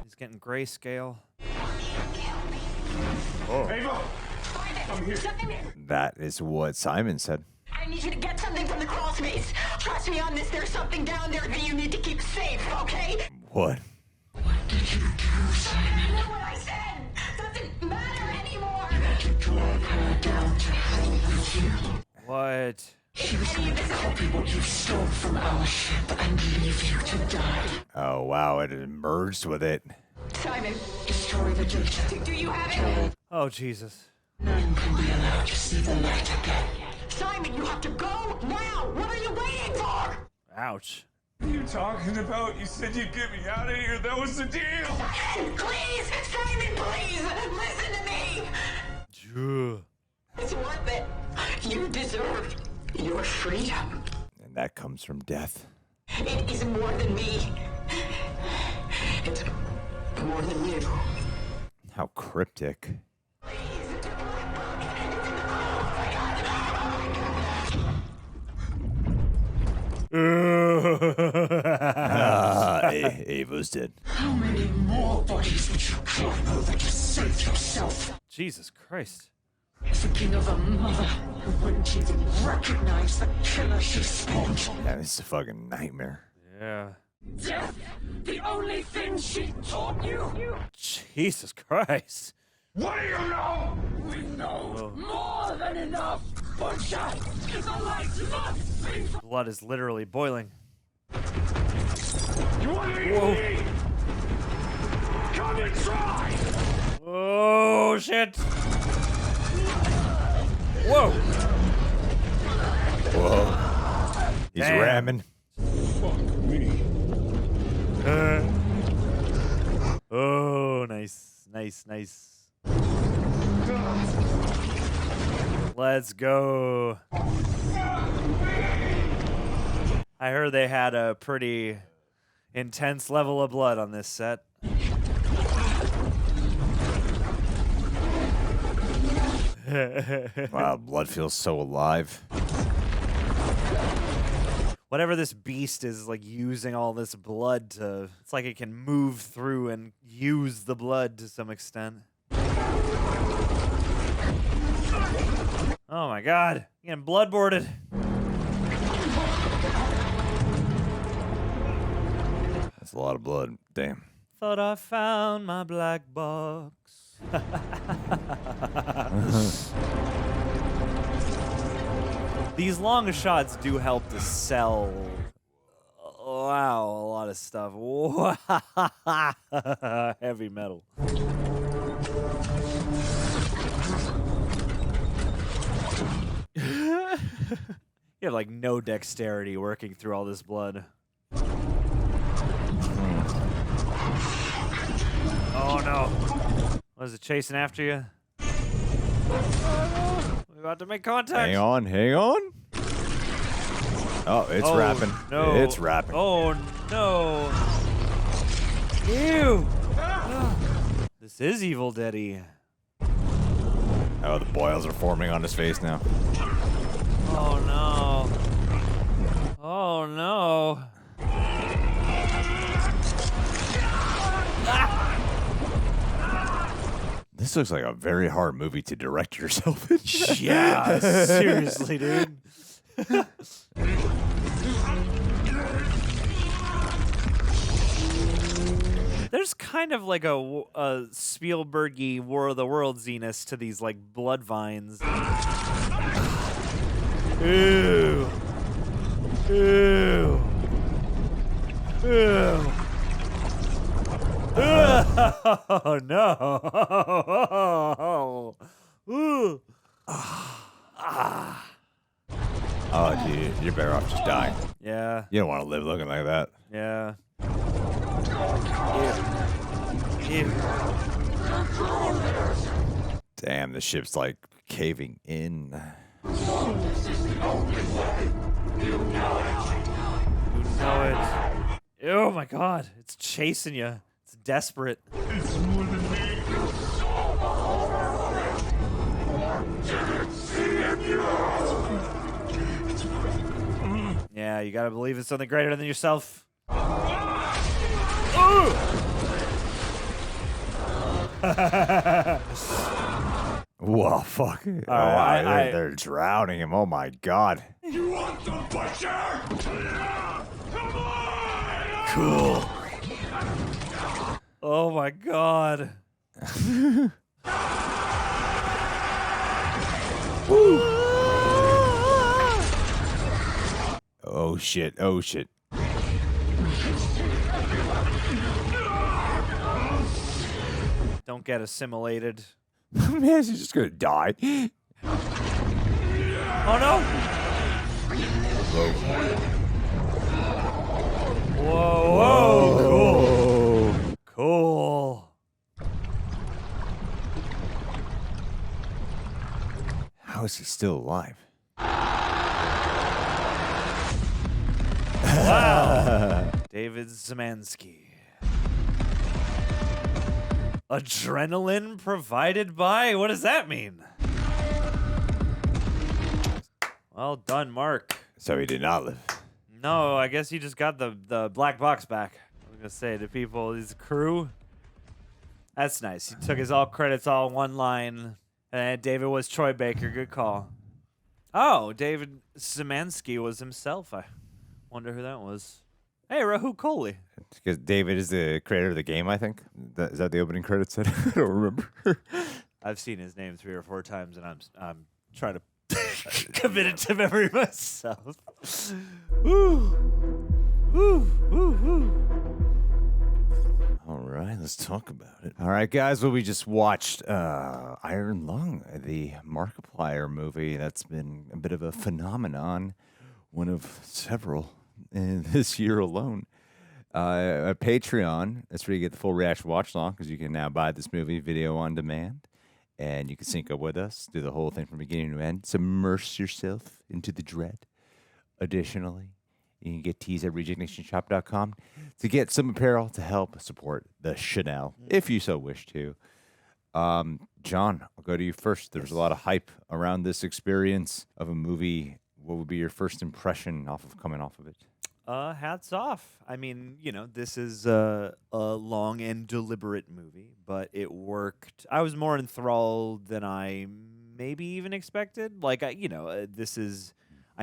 He's getting grayscale. Oh. Ava! I'm here. That is what Simon said. I need you to get something from the crawl space. Trust me on this. There's something down there that you need to keep safe, okay? What? What did you do, Simon? I know what I said. Doesn't matter anymore. To drag her down to hell with you. What? She was going to copy what you stole from our ship and leave you to die. Oh, wow, it merged with it. Simon, destroy the data. Do you have it? Oh, Jesus. None can be allowed to see the light again. Simon, you have to go now! What are you waiting for? Ouch. What are you talking about? You said you'd get me out of here. That was the deal. Please, Simon, please, listen to me. It's worth it. You deserve your freedom. And that comes from death. It is more than me. It's more than you. How cryptic. Ava's dead. How many more bodies would you climb over to save yourself? Jesus Christ. Thinking of a mother who wouldn't even recognize the killer she spawned. Yeah, this is a fucking nightmare. Yeah. Death, the only thing she taught you. Jesus Christ. What do you know? We know more than enough. Butcher, the light must be. Blood is literally boiling. You want to eat me? Come and try! Oh, shit. Whoa. Whoa. He's Damn. ramming. Fuck me. Oh, nice. Nice, nice. Let's go. I heard they had a pretty intense level of blood on this set. Wow, blood feels so alive. Whatever this beast is, like, using all this blood to... It's like it can move through and use the blood to some extent. Oh my god. Getting bloodboarded. That's a lot of blood. Damn. Thought I found my black box. These long shots do help to sell. Wow, a lot of stuff. Heavy metal. You have like no dexterity working through all this blood. Oh no. Was it chasing after you? Oh, no. We're about to make contact. Hang on. Oh, it's rapping. No. It's rapping. Oh no. Ew. This is Evil Daddy. Oh, the boils are forming on his face now. Oh no. Oh no. This looks like a very hard movie to direct yourself in. Yeah, seriously, dude. There's kind of like a Spielberg-y War of the Worlds-iness to these like blood vines. Ew. Ew. Ew. Oh no. Ooh. Oh, dude, you're better off just dying. Yeah. You don't want to live looking like that. Yeah. Ew. Damn, the ship's like caving in. You know it. Oh my god, it's chasing you. It's desperate. It's more than me. Yeah, you gotta believe it's something greater than yourself. Whoa, fuck. They're drowning him. Oh my god. You want the butcher? Come on! Cool. Oh my god. Oh shit. Oh shit. Don't get assimilated. Man, she's just gonna die. Oh no! Whoa, whoa, cool. Cool. How is he still alive? Wow. David Szymanski. Adrenaline provided by? What does that mean? Well done, Mark. So he did not live. No, I guess you just got the black box back. I was going to say to people, his crew. That's nice. He took his all credits all in one line. And David was Troy Baker. Good call. Oh, David Szymanski was himself. I wonder who that was. Hey, Rahul Kohli. Because David is the creator of the game, I think. Is that the opening credits? I don't remember. I've seen his name 3 or 4 times, and I'm trying to commit it to memory myself. Woo, woo, woo, woo. All right, let's talk about it. All right, guys. Well, we just watched Iron Lung, the Markiplier movie. That's been a bit of a phenomenon, one of several in this year alone. A Patreon, that's where you get the full reaction watch along, because you can now buy this movie video on demand, and you can sync up with us, do the whole thing from beginning to end, submerge yourself into the dread. Additionally, you can get tees at rejectnationshop.com to get some apparel to help support the Chanel, if you so wish to. John, I'll go to you first. There's a lot of hype around this experience of a movie. What would be your first impression coming off of it? Hats off. I mean, this is a long and deliberate movie, but it worked. I was more enthralled than I maybe even expected. Like, I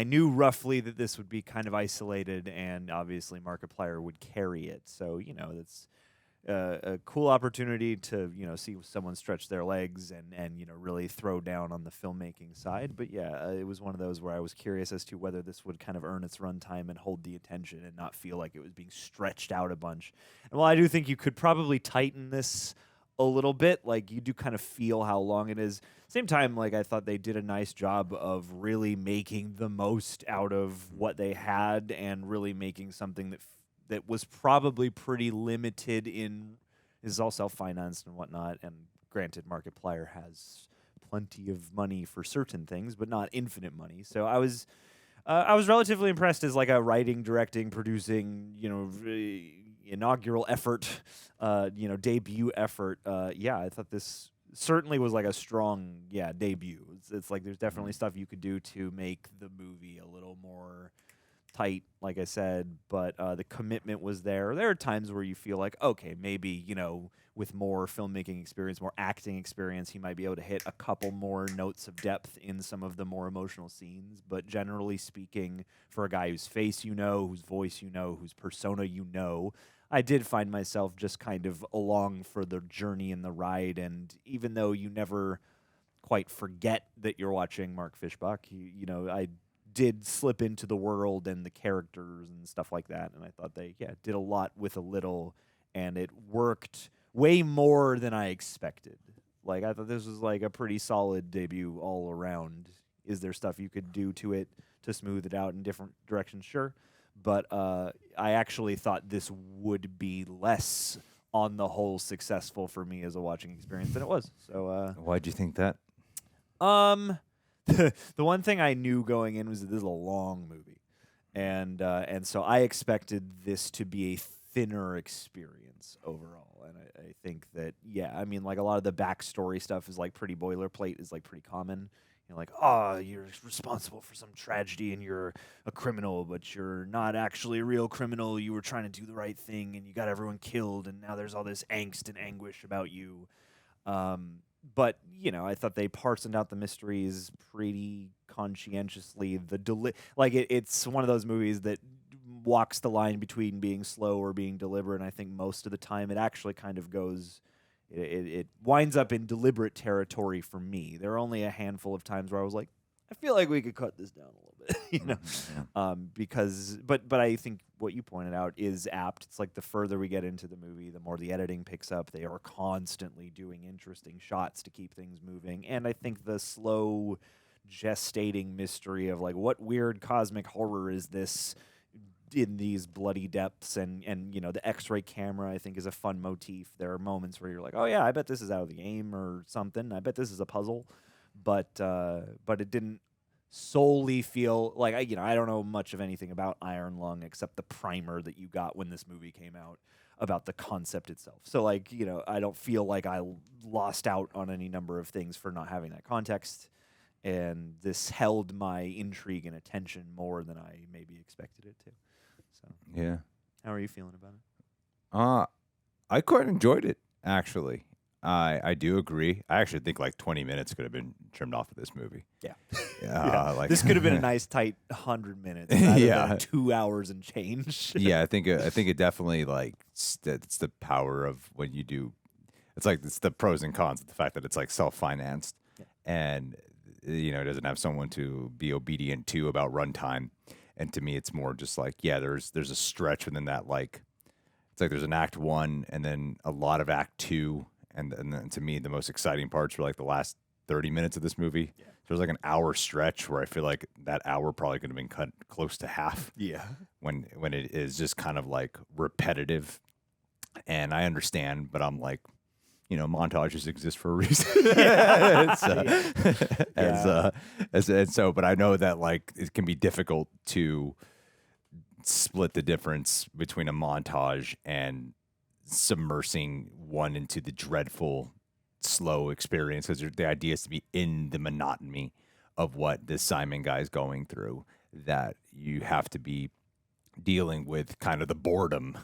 knew roughly that this would be kind of isolated, and obviously Markiplier would carry it. So, that's a cool opportunity to, see someone stretch their legs and really throw down on the filmmaking side. But yeah, it was one of those where I was curious as to whether this would kind of earn its runtime and hold the attention and not feel like it was being stretched out a bunch. And while I do think you could probably tighten this a little bit. Like, you do kind of feel how long it is. Same time, like, I thought they did a nice job of really making the most out of what they had and really making something that was probably pretty limited in, is all self-financed and whatnot. And granted, Markiplier has plenty of money for certain things, but not infinite money. So I was relatively impressed as like a writing, directing, producing, inaugural effort, debut effort. I thought this certainly was like a strong, debut. It's like there's definitely stuff you could do to make the movie a little more tight, like I said, but the commitment was there. There are times where you feel like, okay, maybe, with more filmmaking experience, more acting experience, he might be able to hit a couple more notes of depth in some of the more emotional scenes. But generally speaking, for a guy whose face whose voice whose persona I did find myself just kind of along for the journey and the ride. And even though you never quite forget that you're watching Mark Fischbach, I did slip into the world and the characters and stuff like that. And I thought they, did a lot with a little, and it worked way more than I expected. Like, I thought this was like a pretty solid debut all around. Is there stuff you could do to it to smooth it out in different directions? Sure. But I actually thought this would be less, on the whole, successful for me as a watching experience than it was. So why'd you think that? The one thing I knew going in was that this is a long movie, and so I expected this to be a thinner experience overall. And I think that, like a lot of the backstory stuff is like pretty boilerplate, is like pretty common. Like, you're responsible for some tragedy and you're a criminal, but you're not actually a real criminal. You were trying to do the right thing and you got everyone killed, and now there's all this angst and anguish about you. But, I thought they parsoned out the mysteries pretty conscientiously. It's one of those movies that walks the line between being slow or being deliberate, and I think most of the time it actually kind of goes... It winds up in deliberate territory for me. There are only a handful of times where I was like, I feel like we could cut this down a little bit, because I think what you pointed out is apt. It's like the further we get into the movie, the more the editing picks up. They are constantly doing interesting shots to keep things moving, and I think the slow gestating mystery of like, what weird cosmic horror is this in these bloody depths, and the X-ray camera, I think, is a fun motif. There are moments where you're like, oh yeah, I bet this is out of the game or something. I bet this is a puzzle, but it didn't solely feel like, I don't know much of anything about Iron Lung except the primer that you got when this movie came out about the concept itself. So like, I don't feel like I lost out on any number of things for not having that context. And this held my intrigue and attention more than I maybe expected it to. So yeah, how are you feeling about it? I quite enjoyed it, actually. I do agree. I actually think like 20 minutes could have been trimmed off of this movie. Yeah. Like this could have been a nice tight 100 minutes. Than 2 hours and change. Yeah, I think it definitely it's the power of when you do. It's the pros and cons of the fact that it's like self-financed, and it doesn't have someone to be obedient to about runtime. And to me, it's more just like, there's a stretch within that, like, it's like there's an act 1 and then a lot of act 2. And then to me, the most exciting parts were like the last 30 minutes of this movie. Yeah. So there's like an hour stretch where I feel like that hour probably could have been cut close to half. Yeah. When it is just kind of like repetitive. And I understand, but I'm like, montages exist for a reason. But I know that like it can be difficult to split the difference between a montage and submersing one into the dreadful, slow experience, because the idea is to be in the monotony of what this Simon guy is going through, that you have to be dealing with kind of the boredom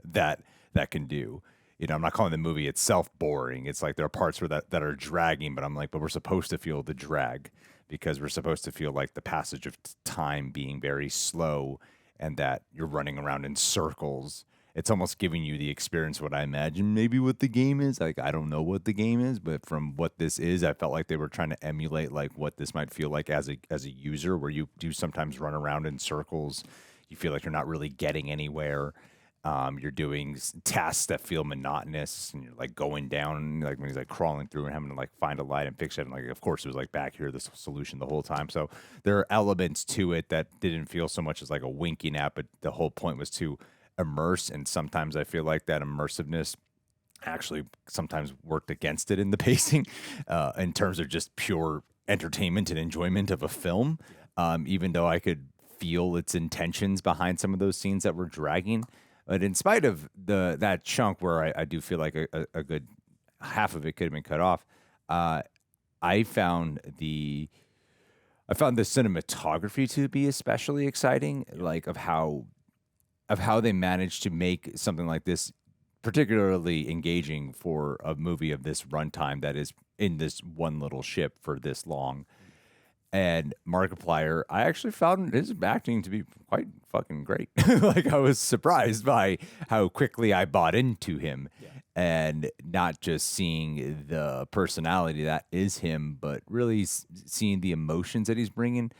that can do. I'm not calling the movie itself boring. It's like there are parts where that are dragging, but I'm like, but we're supposed to feel the drag because we're supposed to feel like the passage of time being very slow and that you're running around in circles. It's almost giving you the experience what I imagine maybe what the game is. Like, I don't know what the game is, but from what this is, I felt like they were trying to emulate like what this might feel like as a user, where you do sometimes run around in circles. You feel like you're not really getting anywhere. You're doing tasks that feel monotonous, and you're like going down, like when he's like crawling through and having to like find a light and fix it. And like, of course, it was like back here, this solution the whole time. So there are elements to it that didn't feel so much as like a winking at, but the whole point was to immerse. And sometimes I feel like that immersiveness actually sometimes worked against it in the pacing, in terms of just pure entertainment and enjoyment of a film. Even though I could feel its intentions behind some of those scenes that were dragging. But in spite of that chunk where I do feel like a good half of it could have been cut off, I found the cinematography to be especially exciting, like of how they managed to make something like this particularly engaging for a movie of this runtime that is in this one little ship for this long. And Markiplier, I actually found his acting to be quite fucking great. Like, I was surprised by how quickly I bought into him, and not just seeing the personality that is him, but really seeing the emotions that he's bringing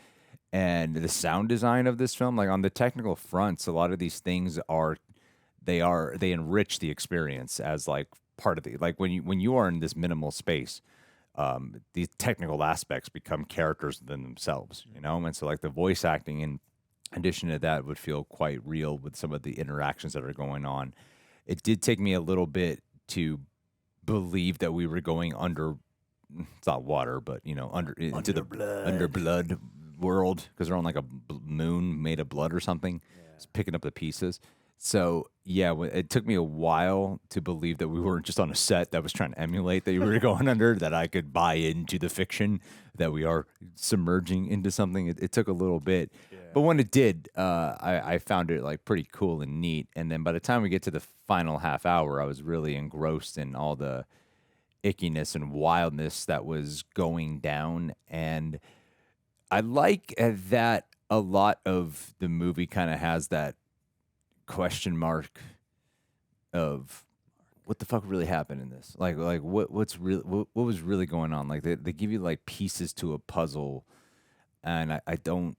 and the sound design of this film. Like, on the technical fronts, a lot of these things they enrich the experience as like part of the, like when you are in this minimal space. These technical aspects become characters within themselves, you know? And so like the voice acting in addition to that would feel quite real with some of the interactions that are going on. It did take me a little bit to believe that we were going under, it's not water, but you know, into the under blood world, because they're on like a moon made of blood or something. It's picking up the pieces. So, yeah, it took me a while to believe that we weren't just on a set that was trying to emulate that you were going under, that I could buy into the fiction that we are submerging into something. It took a little bit. Yeah. But when it did, I found it like pretty cool and neat. And then by the time we get to the final half hour, I was really engrossed in all the ickiness and wildness that was going down. And I like that a lot of the movie kind of has that question mark of what the fuck really happened in this, like what was really going on. Like they give you like pieces to a puzzle, and I don't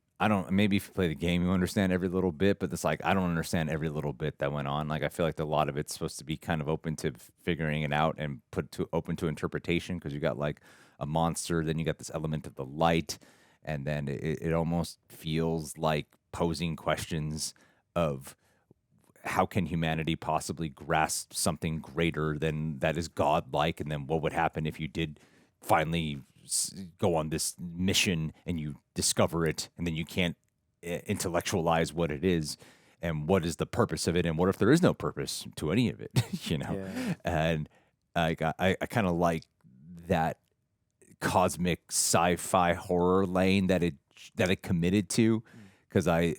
maybe if you play the game you understand every little bit, but it's like I don't understand every little bit that went on. Like I feel like a lot of it's supposed to be kind of open to figuring it out and open to interpretation, because you got like a monster, then you got this element of the light, and then it almost feels like posing questions of how can humanity possibly grasp something greater than that is godlike? And then what would happen if you did finally go on this mission and you discover it, and then you can't intellectualize what it is, and what is the purpose of it? And what if there is no purpose to any of it, you know? Yeah. And I kind of like that cosmic sci-fi horror lane that it committed to, because I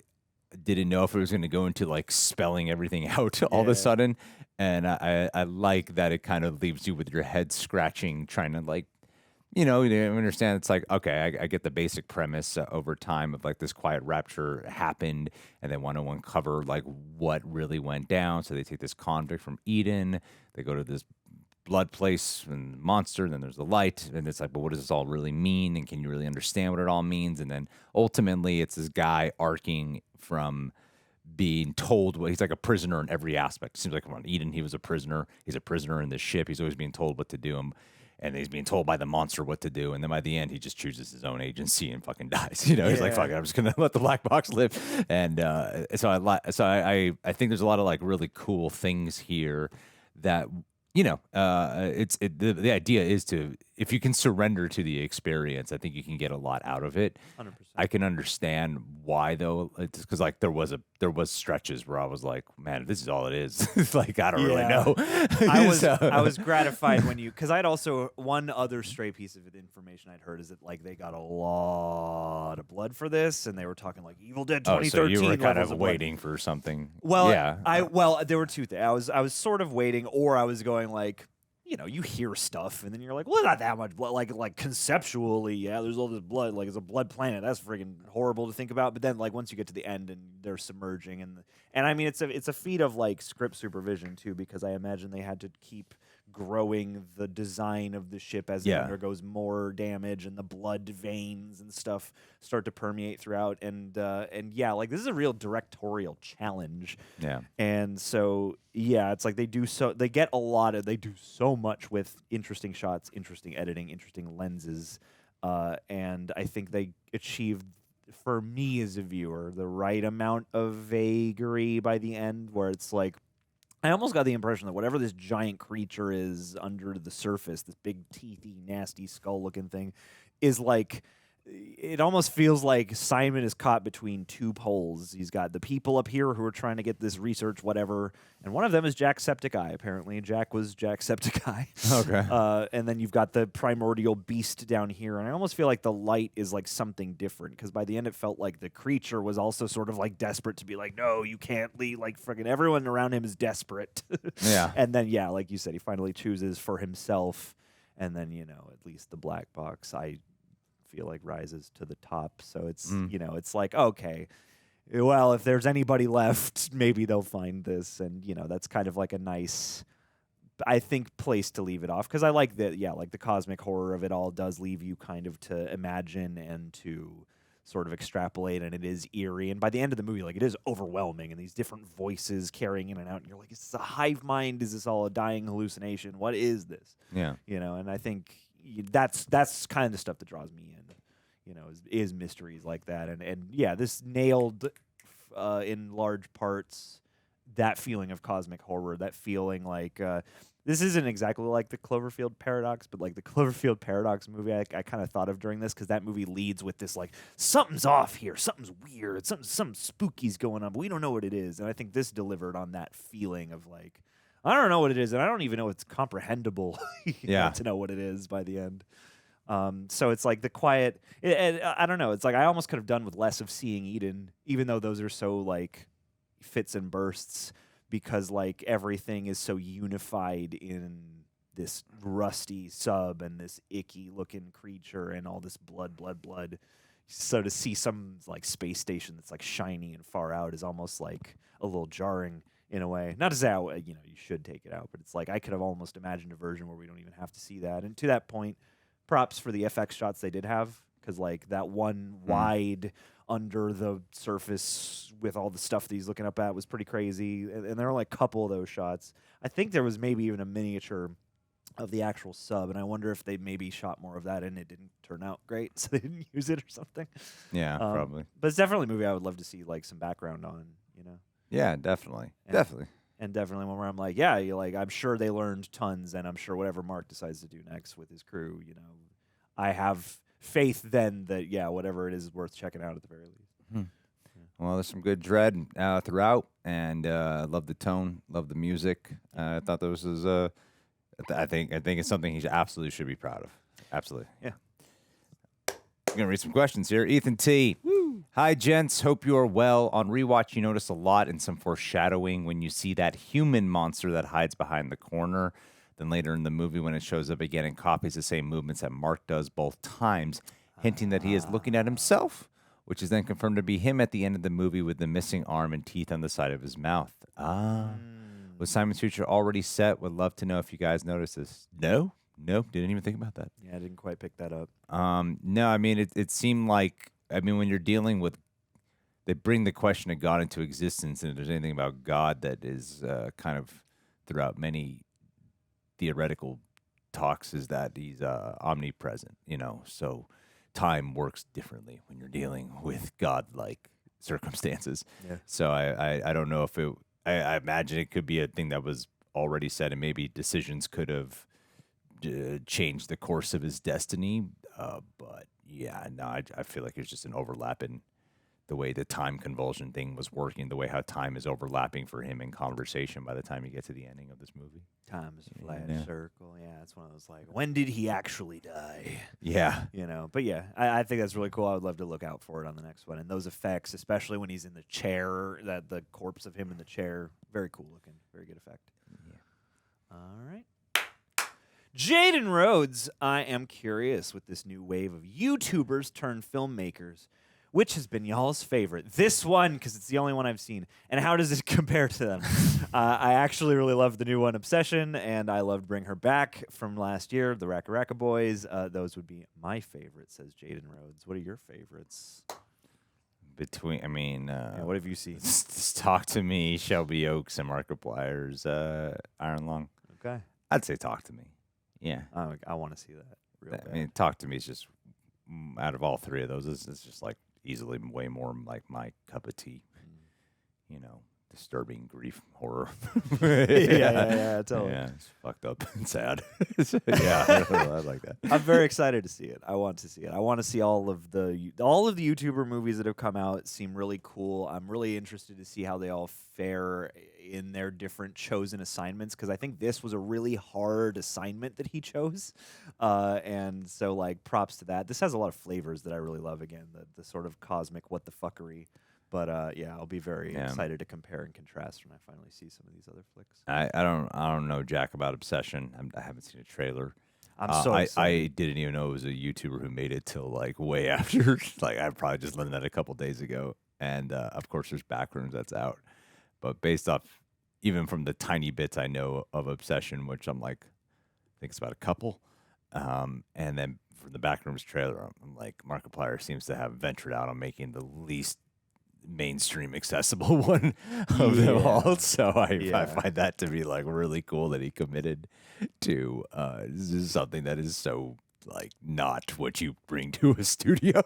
didn't know if it was going to go into like spelling everything out all of a sudden. And I like that it kind of leaves you with your head scratching, trying to like, you know, you understand. It's like, okay, I get the basic premise over time of like this quiet rapture happened, and they want to uncover like what really went down. So they take this convict from Eden, they go to this blood place and monster, and then there's the light, and it's like, but what does this all really mean, and can you really understand what it all means? And then ultimately it's this guy arcing from being told, well, he's like a prisoner in every aspect. It seems like on Eden he was a prisoner, he's a prisoner in this ship, he's always being told what to do, and he's being told by the monster what to do, and then by the end he just chooses his own agency and fucking dies. You know, he's like, fuck it, I'm just gonna let the black box live. And so I think there's a lot of like really cool things here that, you know, the idea is to, if you can surrender to the experience, I think you can get a lot out of it. 100%. I can understand why though, because like there was stretches where I was like, man, if this is all it is, it's like I don't really know. I was gratified when because I'd also, one other stray piece of information I'd heard is that like they got a lot of blood for this, and they were talking like Evil Dead 2013. So you were kind of waiting for something. Well, yeah. There were two things. I was sort of waiting, or I was going like, you know, you hear stuff, and then you're like, well, not that much blood. Like conceptually, yeah, there's all this blood. Like, it's a blood planet. That's freaking horrible to think about. But then, like, once you get to the end and they're submerging, and I mean, it's a feat of like script supervision too, because I imagine they had to keep growing the design of the ship as it undergoes more damage, and the blood veins and stuff start to permeate throughout. And yeah, like this is a real directorial challenge. Yeah. And so yeah, it's like they do so much with interesting shots, interesting editing, interesting lenses, and I think they achieved, for me as a viewer, the right amount of vagary by the end, where it's like, I almost got the impression that whatever this giant creature is under the surface, this big teethy, nasty skull-looking thing, is like, it almost feels like Simon is caught between two poles. He's got the people up here who are trying to get this research, whatever, and one of them is Jacksepticeye, apparently. Jack was Jacksepticeye. Okay. And then you've got the primordial beast down here, and I almost feel like the light is like something different, because by the end it felt like the creature was also sort of like desperate to be like, no, you can't leave, like freaking everyone around him is desperate. Yeah. And then, yeah, like you said, he finally chooses for himself, and then, at least the black box, I feel like rises to the top. So it's it's like, okay, well, if there's anybody left, maybe they'll find this, and that's kind of like a nice, I think, place to leave it off, because I like that. Yeah, like the cosmic horror of it all does leave you kind of to imagine and to sort of extrapolate, and it is eerie, and by the end of the movie, like, it is overwhelming, and these different voices carrying in and out, and you're like, is this a hive mind? Is this all a dying hallucination? What is this? Yeah. And I think that's kind of the stuff that draws me in, is mysteries like that. And yeah, this nailed in large parts that feeling of cosmic horror, that feeling like this isn't exactly like the Cloverfield Paradox, but like the Cloverfield Paradox movie I kind of thought of during this, because that movie leads with this like, something's off here, something's weird, something spooky's going on, but we don't know what it is. And I think this delivered on that feeling of like, I don't know what it is, and I don't even know it's comprehensible to know what it is by the end. So it's like the quiet, I don't know, it's like I almost could have done with less of Seeing Eden, even though those are so like fits and bursts, because like everything is so unified in this rusty sub and this icky looking creature and all this blood. So to see some like space station that's like shiny and far out is almost like a little jarring in a way. Not to say you should take it out, but it's like I could have almost imagined a version where we don't even have to see that. And to that point, props for the FX shots they did have, because like that one wide under the surface with all the stuff that he's looking up at was pretty crazy. And there were like a couple of those shots. I think there was maybe even a miniature of the actual sub, and I wonder if they maybe shot more of that and it didn't turn out great, so they didn't use it or something. Yeah, probably. But it's definitely a movie I would love to see like some background on, Yeah, definitely. And definitely one where I'm like, yeah, I'm sure they learned tons, and I'm sure whatever Mark decides to do next with his crew, I have faith then that, yeah, whatever it is worth checking out at the very least. Well, there's some good dread throughout, and love the tone, love the music. I thought this was I think it's something he absolutely should be proud of. Absolutely. Yeah. I'm going to read some questions here. Ethan T. Woo. Hi, gents. Hope you are well. On rewatch, you notice a lot and some foreshadowing when you see that human monster that hides behind the corner. Then later in the movie, when it shows up again and copies the same movements that Mark does both times, hinting that he is looking at himself, which is then confirmed to be him at the end of the movie with the missing arm and teeth on the side of his mouth. Was Simon's future already set? Would love to know if you guys noticed this. No, didn't even think about that. Yeah, I didn't quite pick that up. No, I mean, it seemed like, when you're dealing with, they bring the question of God into existence, and if there's anything about God that is kind of throughout many theoretical talks, is that he's omnipresent, so time works differently when you're dealing with God-like circumstances. Yeah. So I don't know if I imagine it could be a thing that was already said, and maybe decisions could have changed the course of his destiny. But yeah, no, I feel like it's just an overlap in the way the time convulsion thing was working, the way how time is overlapping for him in conversation by the time you get to the ending of this movie. Time is a flat circle. Yeah, it's one of those like, when did he actually die? Yeah. But yeah, I think that's really cool. I would love to look out for it on the next one. And those effects, especially when he's in the chair, that the corpse of him in the chair, very cool looking. Very good effect. Yeah. All right. Jaden Rhodes, I am curious with this new wave of YouTubers turned filmmakers. which has been y'all's favorite? This one, because it's the only one I've seen. And how does it compare to them? I actually really loved the new one, Obsession, and I loved Bring Her Back from last year, the Racka Racka Boys. Those would be my favorites, says Jaden Rhodes. What are your favorites? What have you seen? Talk to Me, Shelby Oaks, and Markiplier's Iron Lung. Okay. I'd say Talk to Me. Yeah. I want to see that. Real bad. I mean, Talk to Me is just, out of all three of those, it's just like easily way more like my cup of tea. You know, disturbing grief horror. yeah, totally. Yeah, it's fucked up and sad. Yeah, I like that. I'm very excited to see it. I want to see it. I want to see all of the YouTuber movies that have come out. Seem really cool. I'm really interested to see how they all fare in their different chosen assignments, because I think this was a really hard assignment that he chose, and so like props to that. This has a lot of flavors that I really love. Again, the sort of cosmic what the fuckery. But yeah, I'll be very excited to compare and contrast when I finally see some of these other flicks. I don't know jack about Obsession. I haven't seen a trailer. I'm so excited. I didn't even know it was a YouTuber who made it till like way after. Like I probably just learned that a couple days ago. And of course, there's Backrooms that's out. But based off, even from the tiny bits I know of Obsession, which I'm like, I think it's about a couple, and then for the Backrooms trailer, I'm like, Markiplier seems to have ventured out on making the least mainstream accessible one of them all, so I find that to be like really cool that he committed to this is something that is so like not what you bring to a studio,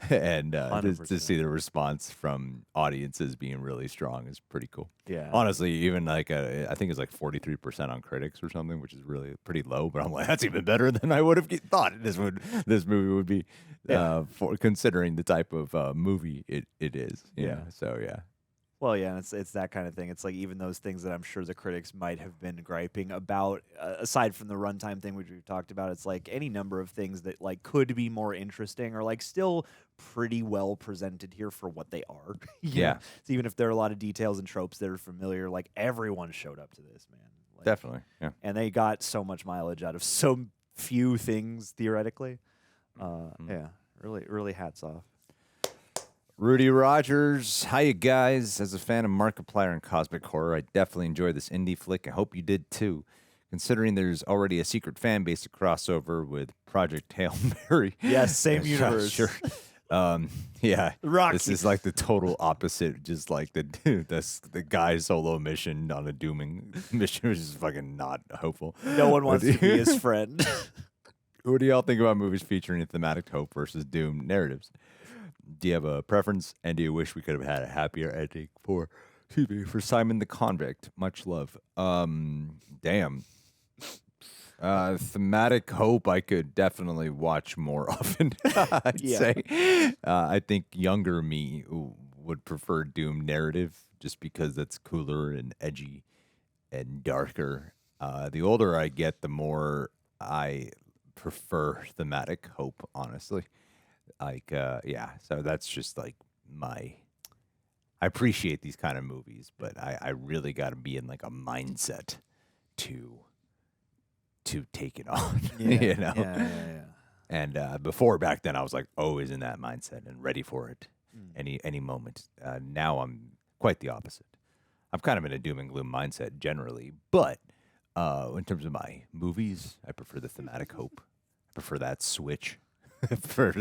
and to see the response from audiences being really strong is pretty cool. Yeah, honestly, even like I think it's like 43% on critics or something, which is really pretty low. But I'm like, that's even better than I would have thought this movie would be, for considering the type of movie it is. Yeah. So yeah. Well, yeah, it's that kind of thing. It's like even those things that I'm sure the critics might have been griping about, aside from the runtime thing, which we've talked about, it's like any number of things that like could be more interesting or like still pretty well presented here for what they are. Yeah. So even if there are a lot of details and tropes that are familiar, like everyone showed up to this, man. Like, definitely. Yeah. And they got so much mileage out of so few things theoretically. Yeah, really hats off. Rudy Rogers, hi you guys. As a fan of Markiplier and cosmic horror, I definitely enjoyed this indie flick. I hope you did too. Considering there's already a secret fan base to crossover with Project Hail Mary. Yes, same universe. Sure. Yeah. Rocky. This is like the total opposite, just like the guy's solo mission on a dooming mission, which is fucking not hopeful. No one wants to be his friend. What do y'all think about movies featuring thematic hope versus doom narratives? Do you have a preference, and do you wish we could have had a happier ending for Simon the Convict? Much love. Damn. Thematic hope I could definitely watch more often, I'd say. I think younger me would prefer Doom narrative just because that's cooler and edgy and darker. The older I get, the more I prefer thematic hope, honestly. Like, so that's just like I appreciate these kind of movies, but I really got to be in like a mindset to take it on, you know? Yeah. And back then I was like always in that mindset and ready for it any moment. Now I'm quite the opposite. I'm kind of in a doom and gloom mindset generally, but in terms of my movies, I prefer the thematic hope. I prefer that switch. I prefer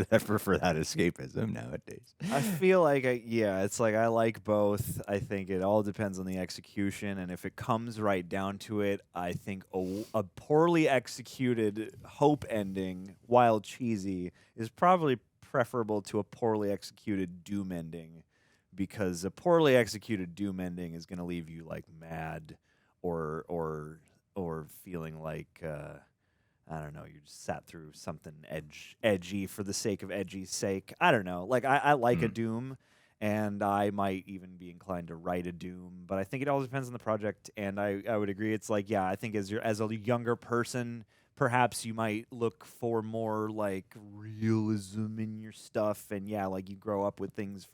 that escapism nowadays. I feel like, it's like I like both. I think it all depends on the execution, and if it comes right down to it, I think a poorly executed hope ending, while cheesy, is probably preferable to a poorly executed doom ending, because a poorly executed doom ending is going to leave you like mad or feeling like I don't know, you just sat through something edgy for the sake of edgy's sake. I don't know. Like, I like a Doom, and I might even be inclined to write a Doom, but I think it all depends on the project, and I would agree. It's like, I think as a younger person, perhaps you might look for more like realism in your stuff. And yeah, like you grow up with things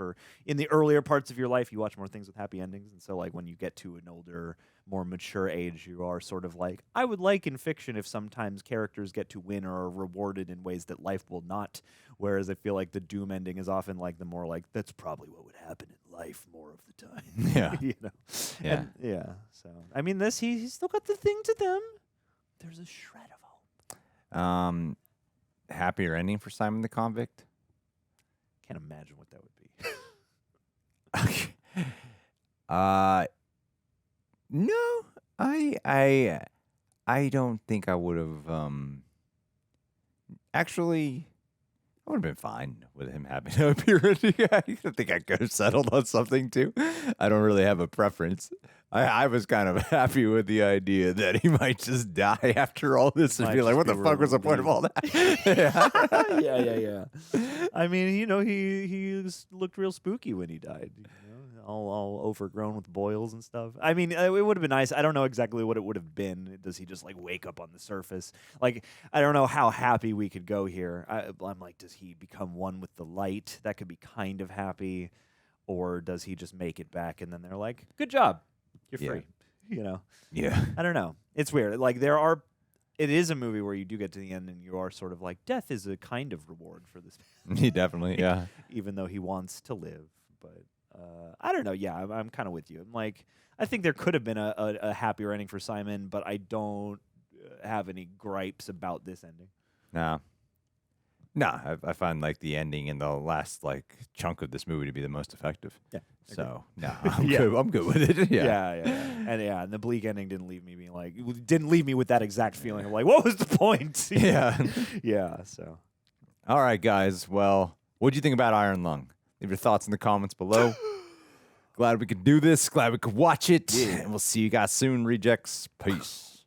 in the earlier parts of your life, you watch more things with happy endings. And so like when you get to an older, more mature age, you are sort of like, I would like in fiction if sometimes characters get to win or are rewarded in ways that life will not. Whereas I feel like the doom ending is often like the more like, that's probably what would happen in life more of the time. Yeah. You know? Yeah. And, yeah. So, I mean, he's still got the thing to them. There's a shred of hope. Happier ending for Simon the Convict? Can't imagine what that would be. No, I don't think I would have. Actually, I would have been fine with him having to appear. I think I could have settled on something too. I don't really have a preference. I was kind of happy with the idea that he might just die after all this and be like, what the fuck was the point of all that? Yeah. I mean, he looked real spooky when he died. All overgrown with boils and stuff. I mean, it would have been nice. I don't know exactly what it would have been. Does he just like wake up on the surface? Like, I don't know how happy we could go here. I'm like, does he become one with the light? That could be kind of happy. Or does he just make it back and then they're like, good job. You're free. Yeah. I don't know. It's weird. Like it is a movie where you do get to the end and you are sort of like, death is a kind of reward for this man. He definitely, yeah. Even though he wants to live. But I don't know. Yeah, I'm kind of with you. I'm like, I think there could have been a happier ending for Simon, but I don't have any gripes about this ending. No, I find like the ending in the last like chunk of this movie to be the most effective. Yeah. So no, I'm good. I'm good with it. Yeah. And the bleak ending didn't leave me being like, didn't leave me with that exact feeling of like, what was the point? Yeah. Yeah. So. All right, guys. Well, what do you think about Iron Lung? Leave your thoughts in the comments below. Glad we could do this. Glad we could watch it. Yeah. And we'll see you guys soon, Rejects. Peace.